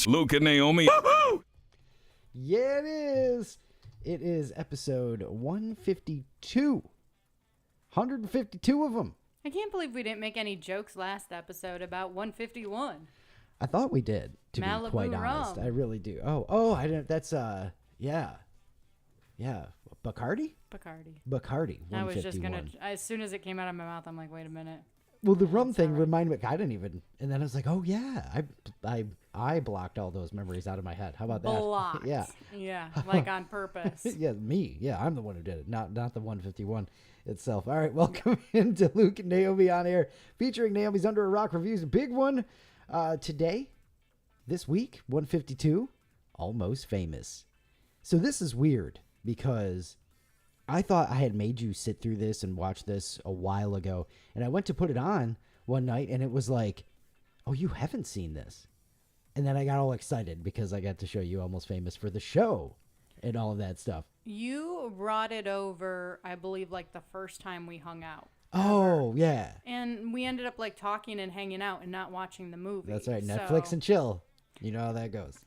Luke and Naomi. Yeah, it is. It is episode 152. 152 of them. I can't believe we didn't make any jokes last episode about 151. I thought we did, to Malibu be quite honest. rum. I really do. Oh, I didn't. That's, yeah. Bacardi? Bacardi, 151. I was just going to, as soon as it came out of my mouth, I'm like, wait a minute. Well, the rum thing reminded me. I didn't even, and then I was like, oh yeah, I blocked all those memories out of my head. How about that? Blocked. Yeah, like on purpose. Yeah, me. Yeah, I'm the one who did it, not the 151 itself. All right, welcome into Luke and Naomi on air, featuring Naomi's Under a Rock reviews. A big one today, this week, 152, Almost Famous. So this is weird because I thought I had made you sit through this and watch this a while ago. And I went to put it on one night and it was like, oh, you haven't seen this. And then I got all excited because I got to show you Almost Famous for the show and all of that stuff. You brought it over, I believe, like the first time we hung out. Oh, yeah. And we ended up like talking and hanging out and not watching the movie. That's right. Netflix and chill. You know how that goes.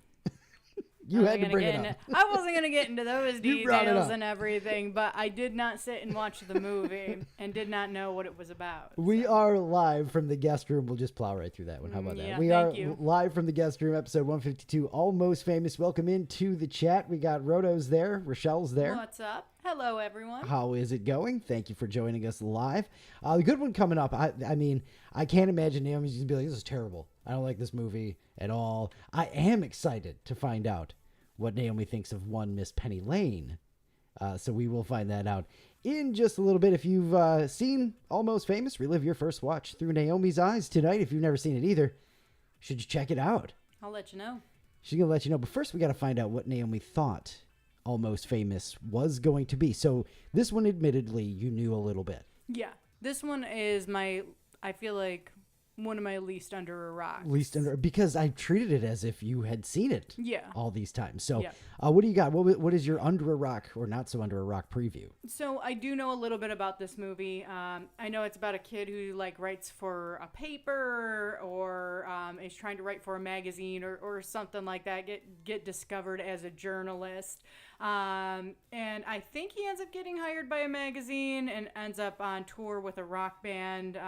You had to bring it up. I wasn't going to get into those details and everything, but I did not sit and watch the movie and did not know what it was about. We are live from the guest room. We'll just plow right through that one. How about that? We are live from the guest room, episode 152, Almost Famous. Welcome into the chat. We got Roto's there. Rochelle's there. What's up? Hello, everyone. How is it going? Thank you for joining us live. The good one coming up. I mean, I can't imagine Naomi's going to be like, this is terrible. I don't like this movie at all. I am excited to find out what Naomi thinks of one Miss Penny Lane. So we will find that out in just a little bit. If you've seen Almost Famous, relive your first watch through Naomi's eyes tonight. If you've never seen it either, should you check it out? I'll let you know. She's going to let you know. But first, we got to find out what Naomi thought Almost Famous was going to be. So this one, admittedly, you knew a little bit. Yeah. This one is I feel like, one of my least under a rock. Because I treated it as if you had seen it all these times. So what do you got? What is your under a rock or not so under a rock preview? So I do know a little bit about this movie. I know it's about a kid who like writes for a paper or is trying to write for a magazine or something like that, get discovered as a journalist. And I think he ends up getting hired by a magazine and ends up on tour with a rock band.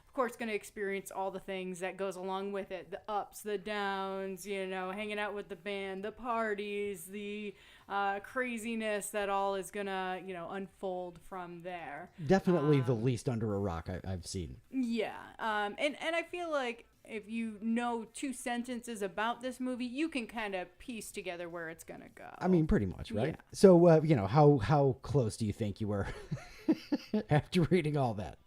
Of course, going to experience all the things that goes along with it, the ups, the downs, hanging out with the band, the parties, the craziness that all is going to, unfold from there. Definitely the least under a rock I've seen. Yeah. And I feel like if you know two sentences about this movie, you can kind of piece together where it's going to go. I mean, pretty much, right? Yeah. So, how close do you think you were after reading all that?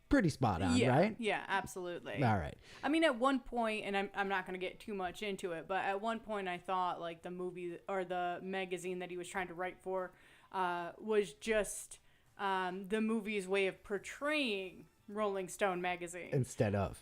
Pretty spot on, right? Yeah, absolutely. All right. I mean, at one point, and I'm not going to get too much into it, but at one point I thought like the movie or the magazine that he was trying to write for was just the movie's way of portraying Rolling Stone magazine. Instead of,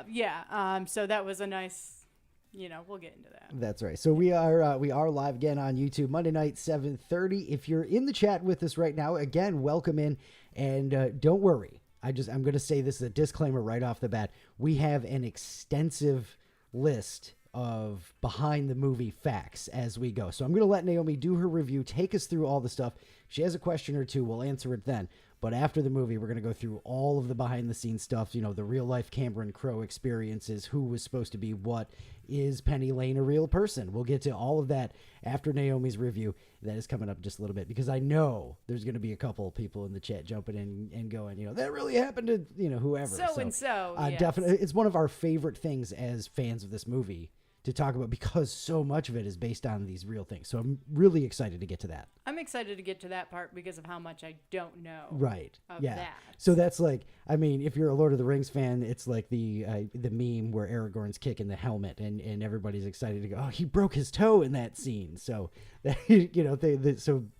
yeah. So that was a nice, we'll get into that. That's right. So we are live again on YouTube Monday night, 7:30. If you're in the chat with us right now, again, welcome in, and don't worry. I'm going to say this as a disclaimer right off the bat. We have an extensive list of behind the movie facts as we go. So I'm going to let Naomi do her review, take us through all the stuff. If she has a question or two, we'll answer it then. But after the movie, we're going to go through all of the behind the scenes stuff, the real life Cameron Crowe experiences, who was supposed to be what, is Penny Lane a real person? We'll get to all of that after Naomi's review. That is coming up just a little bit because I know there's going to be a couple of people in the chat jumping in and going, that really happened to, whoever. So. Yes. Definitely. It's one of our favorite things as fans of this movie to talk about because so much of it is based on these real things. So I'm really excited to get to that. I'm excited to get to that part because of how much I don't know. Right. Yeah. That. So that's like, I mean, if you're a Lord of the Rings fan, it's like the meme where Aragorn's kicking the helmet and everybody's excited to go, oh, he broke his toe in that scene. So,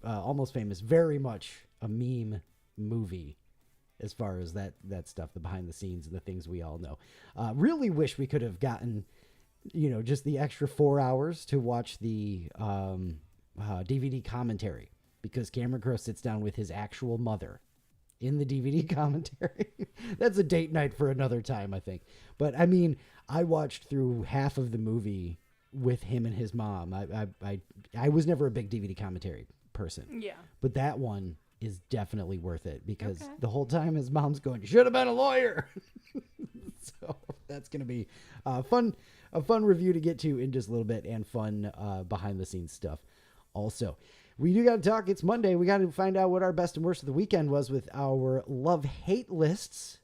Almost Famous, very much a meme movie as far as that stuff, the behind the scenes and the things we all know. Really wish we could have gotten, just the extra 4 hours to watch the DVD commentary because Cameron Crowe sits down with his actual mother in the DVD commentary. That's a date night for another time, I think. But I mean, I watched through half of the movie with him and his mom. I was never a big DVD commentary person. Yeah. But that one is definitely worth it because the whole time his mom's going, "You should have been a lawyer." So that's going to be a fun review to get to in just a little bit, and fun behind the scenes stuff. Also, we do got to talk. It's Monday. We got to find out what our best and worst of the weekend was with our love-hate lists.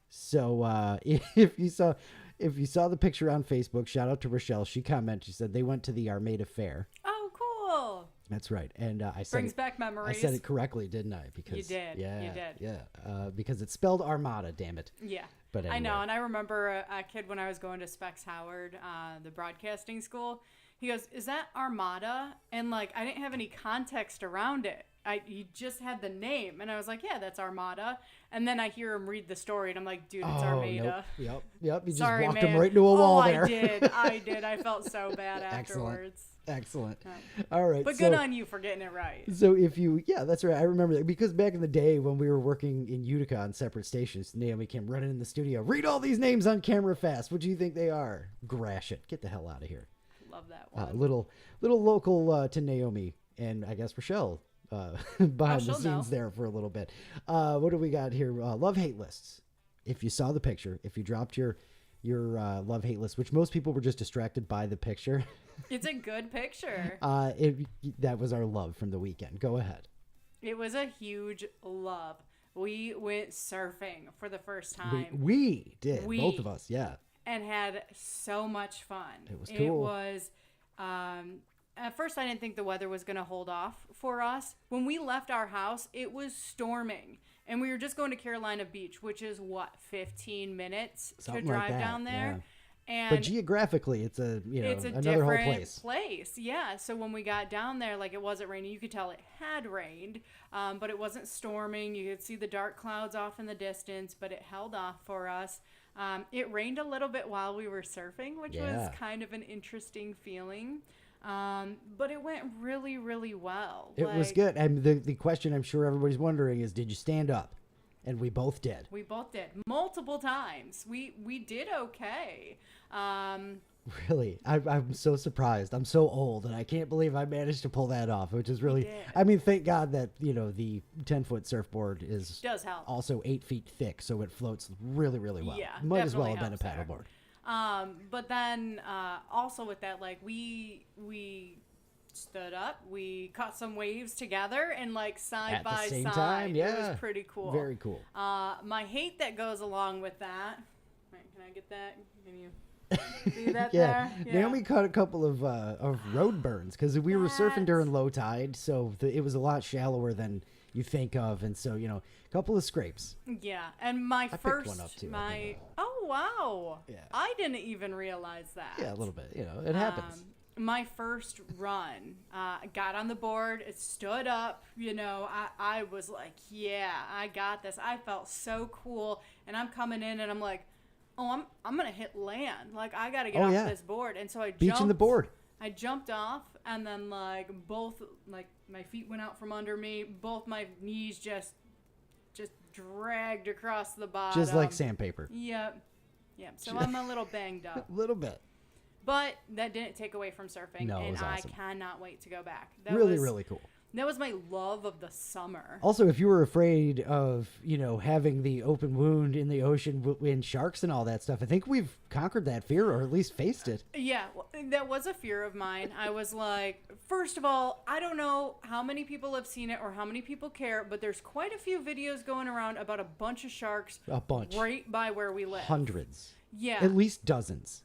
So if you saw the picture on Facebook, shout out to Rochelle. She commented. She said they went to the Armada Fair. Oh, cool. That's right. And I said brings back memories. I said it correctly, didn't I? Because you did. Yeah, you did. Yeah. Because it's spelled Armada. Damn it. Yeah. But anyway. I know, and I remember a kid when I was going to Specs Howard, the broadcasting school. He goes, "Is that Armada?" And like, I didn't have any context around it. You just had the name, and I was like, "Yeah, that's Armada." And then I hear him read the story, and I'm like, "Dude, it's Armada." Nope. Yep. You just Sorry, walked man. him right into a wall there. I did. I felt so bad afterwards. Excellent. All right. But good on you for getting it right. So that's right. I remember that because back in the day when we were working in Utica on separate stations, Naomi came running in the studio. "Read all these names on camera fast. What do you think they are?" Gratiot. Get the hell out of here. Love that one. Little local to Naomi and I guess Rochelle behind the scenes there for a little bit. What do we got here? Love-hate lists. If you saw the picture, if you dropped your love-hate list, which most people were just distracted by the picture. It's a good picture. That was our love from the weekend. Go ahead. It was a huge love. We went surfing for the first time. We did. Both of us, yeah. And had so much fun. It was cool. It was, at first I didn't think the weather was going to hold off for us. When we left our house, it was storming. And we were just going to Carolina Beach, which is 15 minutes to drive down there. Yeah. And but geographically, it's it's a another whole different place. Yeah. So when we got down there, like, it wasn't raining. You could tell it had rained, but it wasn't storming. You could see the dark clouds off in the distance, but it held off for us. It rained a little bit while we were surfing, which was kind of an interesting feeling. But it went really, really well. It was good. And the question I'm sure everybody's wondering is, did you stand up? And we both did. We both did. Multiple times. We did okay. Really? I'm so surprised. I'm so old, and I can't believe I managed to pull that off, which is really... I mean, thank God that, the 10-foot surfboard does help. Also 8 feet thick, so it floats really, really well. Yeah, Might as well have been a paddleboard. But then also with that, like, we stood up, we caught some waves together, and like side by at the same side. time, yeah. It was pretty cool. Very cool. My hate that goes along with that. Wait, can I get that? Can you see that Yeah. there? Naomi caught a couple of road burns because we were surfing during low tide, so it was a lot shallower than you think of, and so a couple of scrapes. Yeah, and I picked one up too, oh wow, yeah, I didn't even realize that. Yeah, a little bit. It happens. My first run, got on the board, it stood up, I was like, yeah, I got this. I felt so cool, and I'm coming in, and I'm like, oh, I'm gonna hit land. Like, I gotta get off this board, and so I Beaching the board. I jumped off, and then both my feet went out from under me, both my knees just dragged across the bottom, just like sandpaper. Yep. So I'm a little banged up. A little bit. But that didn't take away from surfing, No, it and was awesome. I cannot wait to go back. Really cool. That was my love of the summer. Also, if you were afraid of, having the open wound in the ocean in sharks and all that stuff, I think we've conquered that fear, or at least faced it. Yeah, that was a fear of mine. I was like, first of all, I don't know how many people have seen it or how many people care, but there's quite a few videos going around about a bunch of sharks. A bunch. Right by where we live. Hundreds. Yeah. At least dozens.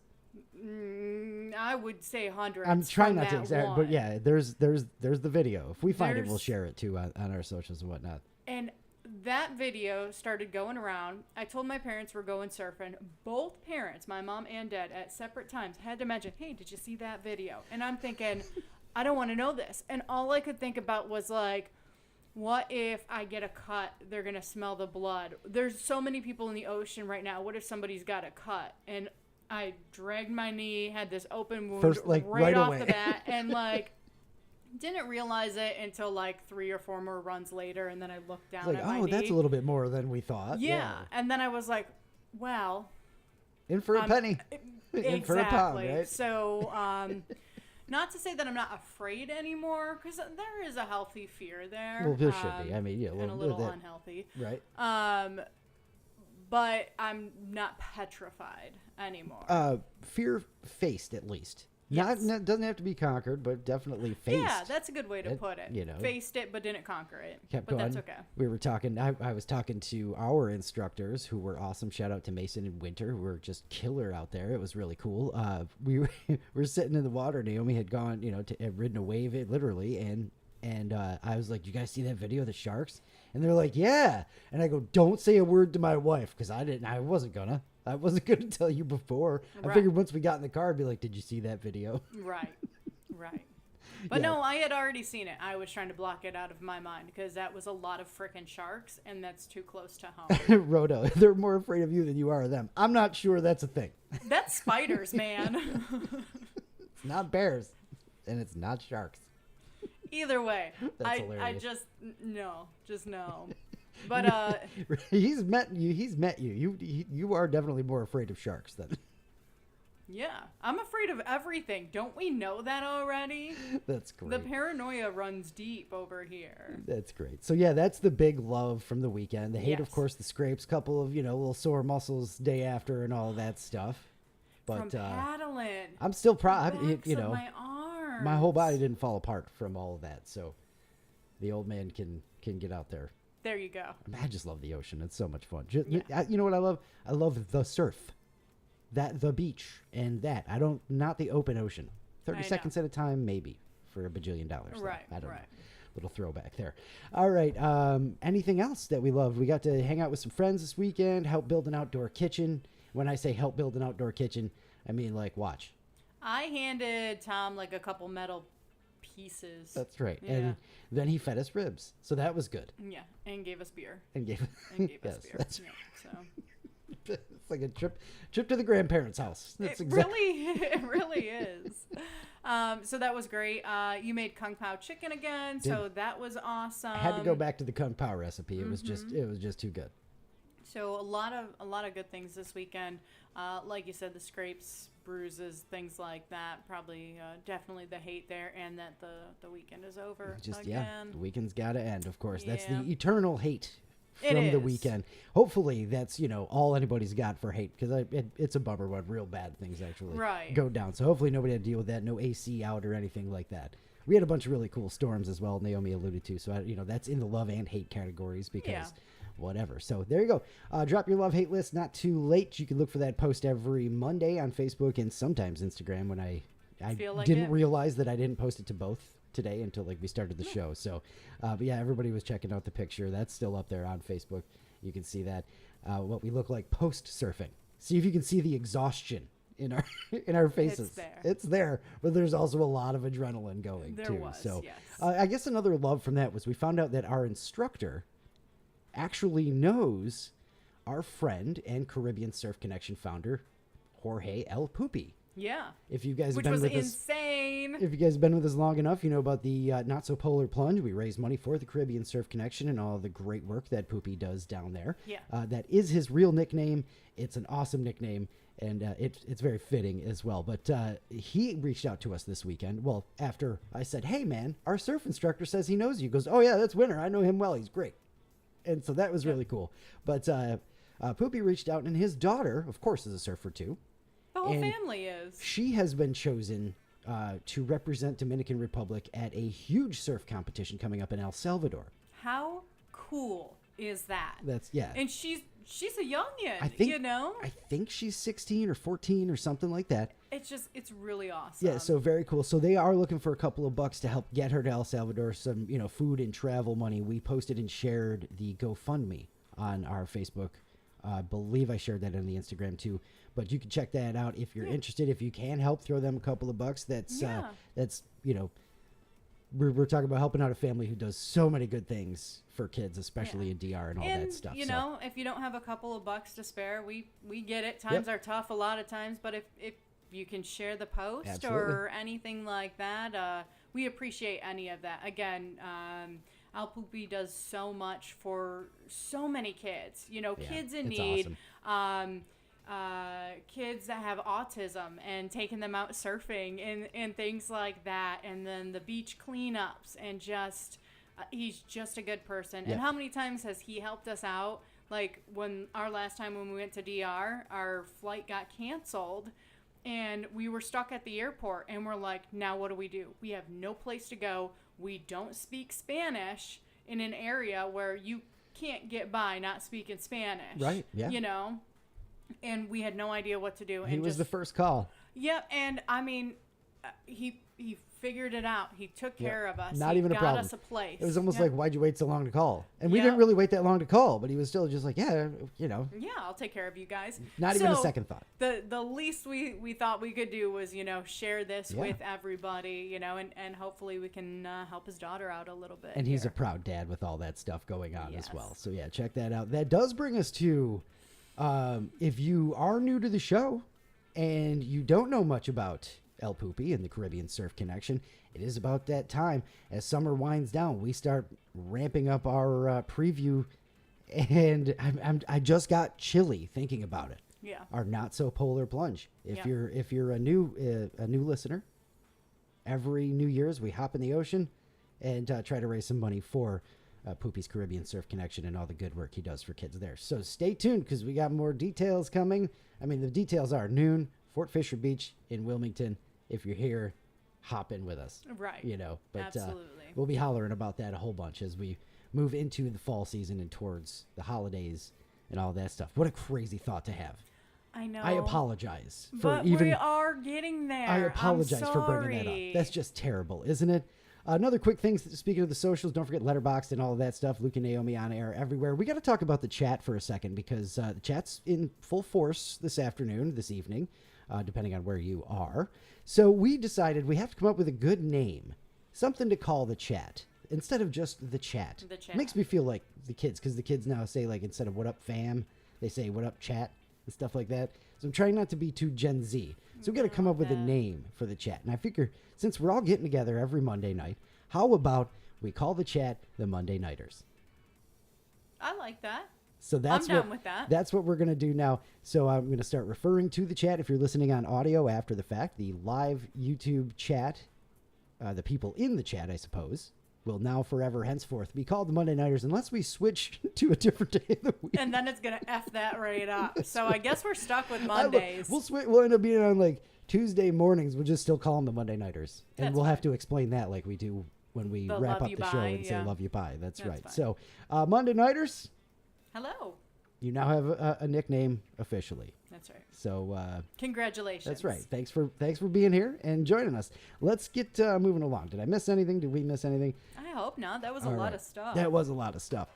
I would say hundreds. I'm trying not to exaggerate, but yeah, there's the video. If we find it, we'll share it too on our socials and whatnot. And that video started going around. I told my parents we're going surfing. Both parents, my mom and dad, at separate times had to mention, hey, did you see that video? And I'm thinking, I don't want to know this. And all I could think about was like, what if I get a cut? They're going to smell the blood. There's so many people in the ocean right now. What if somebody's got a cut? And I dragged my knee, had this open wound First, right off away. the bat, and Didn't realize it until like 3 or 4 more runs later, and then I looked down It's like, at my knee. that's a little bit more than we thought. Yeah. And then I was like, well, in for a penny. In for a pound, right? So, not to say that I'm not afraid anymore, because there is a healthy fear there. Well, there should be. I mean, yeah, and a little unhealthy. Right. But I'm not petrified anymore. Fear-faced, at least. Yes. Not doesn't have to be conquered, but definitely faced. Yeah, that's a good way to put it. Faced it, but didn't conquer it. Kept but going. That's okay. We were talking. I was talking to our instructors, who were awesome. Shout out to Mason and Winter, who were just killer out there. It was really cool. We were sitting in the water. Naomi had gone, had ridden a wave, literally, and I was like, "You guys see that video of the sharks?" And they're like, "Yeah." And I go, "Don't say a word to my wife," because I wasn't gonna tell you before. Right. I figured once we got in the car, I'd be like, "Did you see that video?" Right. But no, I had already seen it. I was trying to block it out of my mind because that was a lot of frickin' sharks, and that's too close to home. Rhoda, they're more afraid of you than you are of them. I'm not sure that's a thing. That's spiders, man. It's not bears, and it's not sharks. Either way, I just no. But he's met you. You are definitely more afraid of sharks than. Yeah, I'm afraid of everything. Don't we know that already? That's great. The paranoia runs deep over here. That's great. So yeah, that's the big love from the weekend. The hate, Yes. of course, the scrapes, couple of little sore muscles day after, and all of that stuff. But From paddling. I'm still proud. My arms. My whole body didn't fall apart from all of that. So the old man can get out there. There you go. I just love the ocean. It's so much fun. You know what I love? I love the surf. The beach and that. Not the open ocean. 30 seconds at a time, maybe, for $1 bajillion. Right. I don't know. Little throwback there. All right. Anything else that we loved? We got to hang out with some friends this weekend, help build an outdoor kitchen. When I say help build an outdoor kitchen, I mean like watch. I handed Tom like a couple metal pieces. That's right. Yeah. And then he fed us ribs. So that was good. Yeah, and gave us beer. And gave us beer. That's yeah, so. It's like a trip to the grandparents' house. It really is. So that was great. You made Kung Pao chicken again, so that was awesome. I had to go back to the Kung Pao recipe. It was just too good. So a lot of good things this weekend. Like you said, the scrapes, bruises, things like that. Probably definitely the hate there, and that the weekend is over again. The weekend's got to end, of course. Yeah. That's the eternal hate from the weekend. Hopefully that's all anybody's got for hate, because it's a bummer when real bad things actually go down. So hopefully nobody had to deal with that. No AC out or anything like that. We had a bunch of really cool storms as well, Naomi alluded to. So that's in the love and hate categories, because whatever. So there you go. Drop your love hate list. Not too late. You can look for that post every Monday on Facebook and sometimes Instagram. When I didn't realize that I didn't post it to both today until we started the show. So but yeah, everybody was checking out the picture. That's still up there on Facebook. You can see that what we look like post surfing. See if you can see the exhaustion in our faces. It's there, but there's also a lot of adrenaline going too. So yes. I guess another love from that was we found out that our instructor actually knows our friend and Caribbean Surf Connection founder, Jorge El Poopy. Yeah. If you guys have Which been was with insane. If you guys have been with us long enough, you know about the Not So Polar Plunge. We raise money for the Caribbean Surf Connection and all the great work that Poopy does down there. Yeah. That is his real nickname. It's an awesome nickname, and it's very fitting as well. But he reached out to us this weekend. Well, after I said, "Hey, man, our surf instructor says he knows you." He goes, "Oh, yeah, that's Winter. I know him well. He's great." And so that was really cool. But Poopy reached out, and his daughter, of course, is a surfer too. The whole family is. She has been chosen to represent Dominican Republic at a huge surf competition coming up in El Salvador. How cool is that? And she's a youngin', I think she's 16 or 14 or something like that. It's really awesome. Yeah, so very cool. So they are looking for a couple of bucks to help get her to El Salvador, some, food and travel money. We posted and shared the GoFundMe on our Facebook. I believe I shared that on the Instagram too. But you can check that out if you're interested. If you can help throw them a couple of bucks, that's we're talking about helping out a family who does so many good things for kids, especially in DR and all that stuff. If you don't have a couple of bucks to spare, we get it. Times are tough a lot of times, but if you can share the post or anything like that, we appreciate any of that. Again, Al Poopy does so much for so many kids, kids in need, awesome. Kids that have autism, and taking them out surfing and things like that. And then the beach cleanups, and just, he's just a good person. Yeah. And how many times has he helped us out? Like when last time when we went to DR, our flight got canceled and we were stuck at the airport, and we're like, now what do? We have no place to go. We don't speak Spanish in an area where you can't get by not speaking Spanish. Right, yeah. And we had no idea what to do. He was the first call. Yep, and I mean, he figured it out. He took care of us. Not even a problem. Got us a place. It was almost like, why'd you wait so long to call? And we didn't really wait that long to call, but he was still just like, yeah, Yeah, I'll take care of you guys. Not even a second thought. The least we thought we could do was, share this with everybody, and hopefully we can help his daughter out a little bit. And he's a proud dad with all that stuff going on as well. So yeah, check that out. That does bring us to, if you are new to the show and you don't know much about El Poopy and the Caribbean Surf Connection, it is about that time. As summer winds down, we start ramping up our preview, and I just got chilly thinking about it. Yeah. Our not so polar plunge. If you're a new listener, every New Year's we hop in the ocean and try to raise some money for Poopy's Caribbean Surf Connection and all the good work he does for kids there. So stay tuned, because we got more details coming. I mean, the details are noon, Fort Fisher Beach in Wilmington. If you're here, hop in with us. Right. But absolutely. We'll be hollering about that a whole bunch as we move into the fall season and towards the holidays and all that stuff. What a crazy thought to have. I know. I apologize but we are getting there. I apologize for bringing that up. That's just terrible, isn't it? Another quick thing, speaking of the socials, don't forget Letterboxd and all of that stuff. Luke and Naomi on air everywhere. We got to talk about the chat for a second, because the chat's in full force this evening, depending on where you are. So we decided we have to come up with a good name, something to call the chat instead of just the chat. The chat. It makes me feel like the kids, because the kids now say, like, instead of what up fam, they say what up chat and stuff like that. So I'm trying not to be too Gen Z. So we got to come up with a name for the chat. And I figure, since we're all getting together every Monday night, how about we call the chat the Monday Nighters? I like that. So that's I'm down with that. That's what we're going to do now. So I'm going to start referring to the chat. If you're listening on audio after the fact, the live YouTube chat, the people in the chat, I suppose, will now forever henceforth be called the Monday Nighters, unless we switch to a different day of the week. And then it's going to F that right up. So I guess we're stuck with Mondays. We'll end up being on like Tuesday mornings. We'll just still call them the Monday Nighters. And That's we'll fine. have to explain that like we do when we wrap up the show and say love you bye. That's right. Fine. So Monday Nighters, hello. you now have a nickname officially. That's right. So congratulations. that's right. Thanks for being here and joining us. Let's get moving along. Did I miss anything? Did we miss anything? I hope not. That was a lot of stuff. That was a lot of stuff.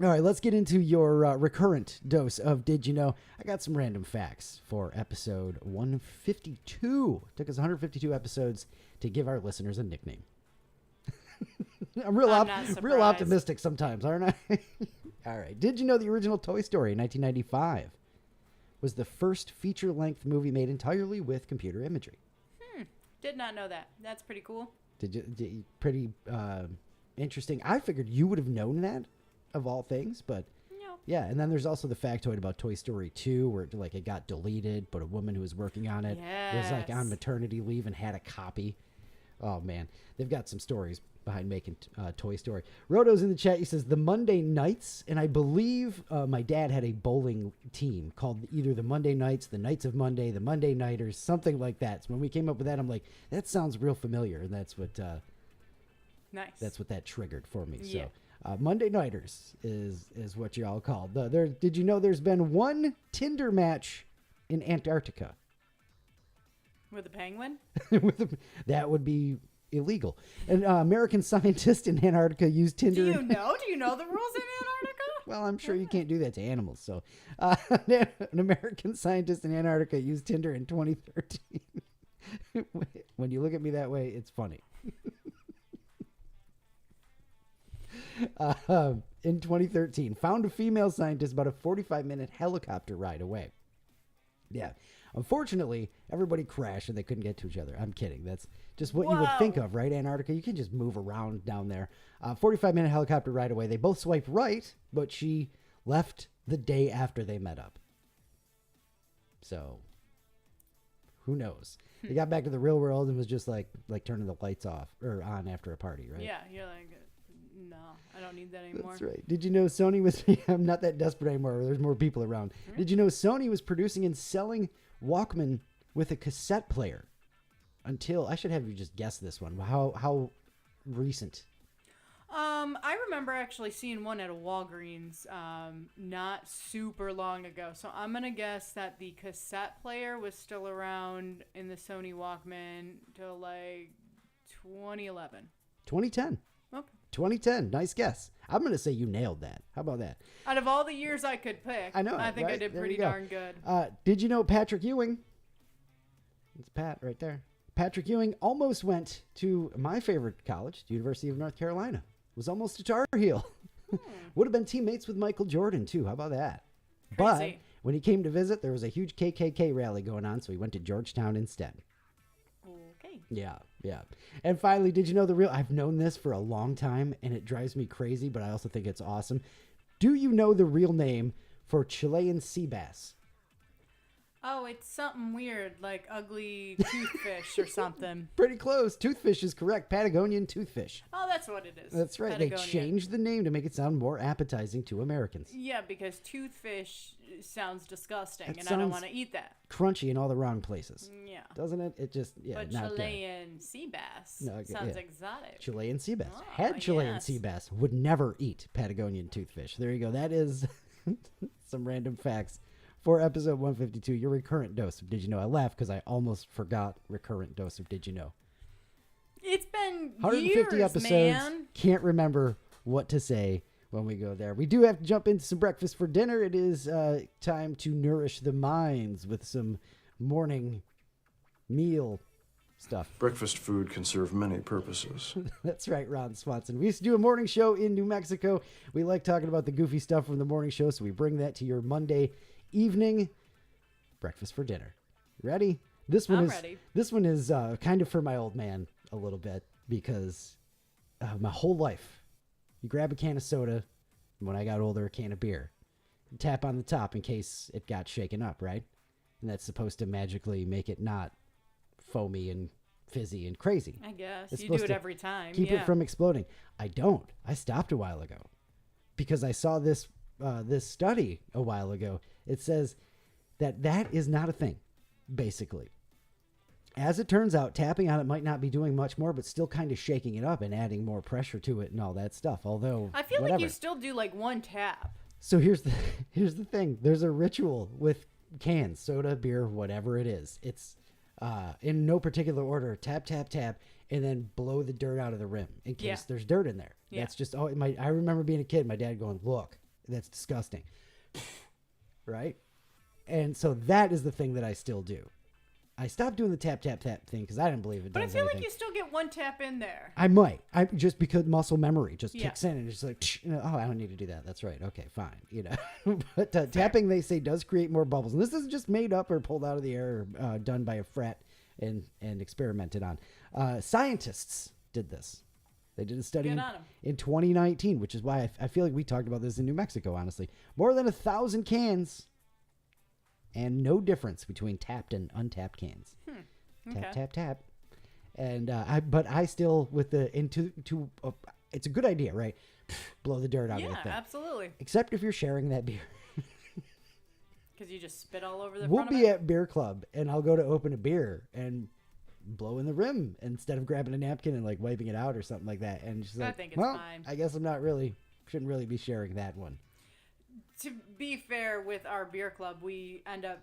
All right, let's get into your recurrent dose of Did You Know? I got some random facts for episode 152. It took us 152 episodes to give our listeners a nickname. I'm real optimistic sometimes, aren't I? All right. Did you know the original Toy Story, 1995, was the first feature-length movie made entirely with computer imagery? Did not know that. That's pretty cool. Pretty interesting. I figured you would have known that, of all things, but No. yeah. And then there's also the factoid about Toy Story 2, where it got deleted, but a woman who was working on it was like on maternity leave and had a copy. Oh man, they've got some stories behind making Toy Story. Roto's in the chat. He says the Monday Nights, and I believe my dad had a bowling team called either the Monday Nights, the Knights of Monday, the Monday Nighters, something like that. So when we came up with that, I'm like, that sounds real familiar, and that's what Nice. that's what that triggered for me. Yeah. So Monday Nighters is what you're all called. Did you know there's been one Tinder match in Antarctica? With a penguin? That would be illegal. An American scientist in Antarctica used Tinder. Do you know the rules in Antarctica? Well, I'm sure you can't do that to animals. So, an American scientist in Antarctica used Tinder in 2013. When you look at me that way, it's funny. In 2013, found a female scientist about a 45-minute helicopter ride away. Yeah. Unfortunately, everybody crashed and they couldn't get to each other. I'm kidding. That's just what you would think of, right? Antarctica, you can just move around down there. 45-minute helicopter ride away. They both swiped right, but she left the day after they met up. So, who knows? They got back to the real world and was just like turning the lights off or on after a party, right? Yeah, you're like, no, I don't need that anymore. That's right. Did you know Sony was... I'm not that desperate anymore. There's more people around. Mm-hmm. Did you know Sony was producing and selling Walkman with a cassette player until... I should have you just guess this one. How recent? I remember actually seeing one at a Walgreens not super long ago. So I'm going to guess that the cassette player was still around in the Sony Walkman till like 2011. 2010. Okay. 2010. Nice guess. I'm going to say you nailed that. How about that? Out of all the years I could pick, I know. I think right? I did There pretty you go. darn good. Did you know Patrick Ewing? It's Pat right there. Patrick Ewing almost went to my favorite college, the University of North Carolina. Was almost a Tar Heel. Would have been teammates with Michael Jordan, too. How about that? Crazy. But when he came to visit, there was a huge KKK rally going on, so he went to Georgetown instead. Okay. Yeah. And finally, did you know the real... I've known this for a long time, and it drives me crazy, but I also think it's awesome. Do you know the real name for Chilean sea bass? Oh, it's something weird, like ugly toothfish or something. Pretty close. Toothfish is correct. Patagonian toothfish. Oh, that's what it is. That's right. Patagonia. They changed the name to make it sound more appetizing to Americans. Yeah, because toothfish sounds disgusting, That and I don't sounds want to eat that. Crunchy in all the wrong places. Yeah. Doesn't it? It just, yeah, But not good. Chilean sea bass No, okay, sounds yeah. exotic. Chilean sea bass. Oh, Had Chilean yes. sea bass. Would never eat Patagonian toothfish. There you go. That is some random facts for episode 152. Your recurrent dose of Did You Know? I laugh because I almost forgot recurrent dose of Did You Know? It's been 150 years, episodes. man. Can't remember what to say when we go there. We do have to jump into some breakfast for dinner. It is time to nourish the minds with some morning meal stuff. Breakfast food can serve many purposes. That's right, Ron Swanson. We used to do a morning show in New Mexico. We like talking about the goofy stuff from the morning show, so we bring that to your Monday evening. Breakfast for dinner. Ready? I'm ready. This one is kind of for my old man a little bit because my whole life, you grab a can of soda, and when I got older, a can of beer. You tap on the top in case it got shaken up, right? And that's supposed to magically make it not foamy and fizzy and crazy. I guess. It's You do supposed it to every time. Keep yeah. it from exploding. I don't. I stopped a while ago because I saw this study a while ago. It says that is not a thing, basically. As it turns out, tapping on it might not be doing much more, but still kind of shaking it up and adding more pressure to it and all that stuff. Although I feel whatever. like you still do like one tap. So here's the thing. There's a ritual with cans, soda, beer, whatever it is. It's in no particular order. Tap, tap, tap, and then blow the dirt out of the rim in case there's dirt in there. Yeah. That's just I remember being a kid, my dad going, "Look, that's disgusting." Right? And so that is the thing that I still do. I stopped doing the tap, tap, tap thing because I didn't believe it But I does feel anything. like you still get one tap in there. I might. Just because muscle memory just Yeah. kicks in and it's like, oh, I don't need to do that. That's right. Okay, fine. But tapping, they say, does create more bubbles. And this isn't just made up or pulled out of the air or done by a frat and experimented on. Scientists did this. They did a study Good on 'em. in 2019, which is why I feel like we talked about this in New Mexico, honestly. More than 1,000 cans and no difference between tapped and untapped cans. Okay. Tap, tap, tap. And I still with the it's a good idea, right? Blow the dirt out of the Yeah, thing. absolutely. Except if you're sharing that beer. Because you just spit all over the We'll front of be it. at beer club and I'll go to open a beer and blow in the rim instead of grabbing a napkin and like wiping it out or something like that. And she's I like, think it's well, fine. I guess shouldn't really be sharing that one. To be fair, with our beer club, we end up,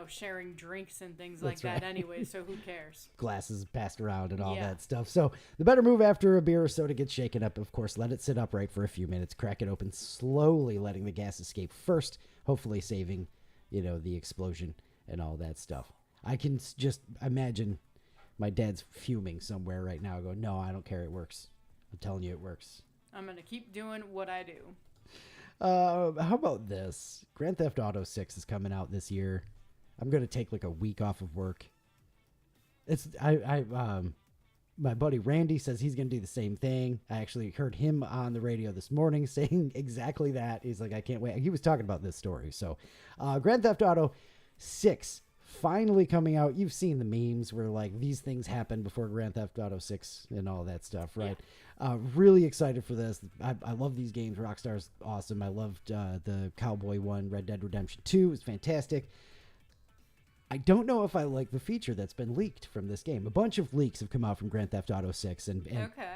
sharing drinks and things like That's that right. anyway, so who cares? Glasses passed around and all Yeah. that stuff. So the better move after a beer or soda gets shaken up, of course, let it sit upright for a few minutes, crack it open slowly, letting the gas escape first, hopefully saving, the explosion and all that stuff. I can just imagine my dad's fuming somewhere right now going, no, I don't care. It works. I'm telling you it works. I'm going to keep doing what I do. How about this? Grand Theft Auto 6 is coming out this year. I'm going to take like a week off of work. My buddy Randy says he's going to do the same thing. I actually heard him on the radio this morning saying exactly that. He's like, I can't wait. He was talking about this story. So, Grand Theft Auto 6 finally coming out. You've seen the memes where like these things happen before Grand Theft Auto 6 and all that stuff, right? Yeah. Really excited for this. I love these games. Rockstar's awesome. I loved the Cowboy one, Red Dead Redemption 2. It was fantastic. I don't know if I like the feature that's been leaked from this game. A bunch of leaks have come out from Grand Theft Auto 6, and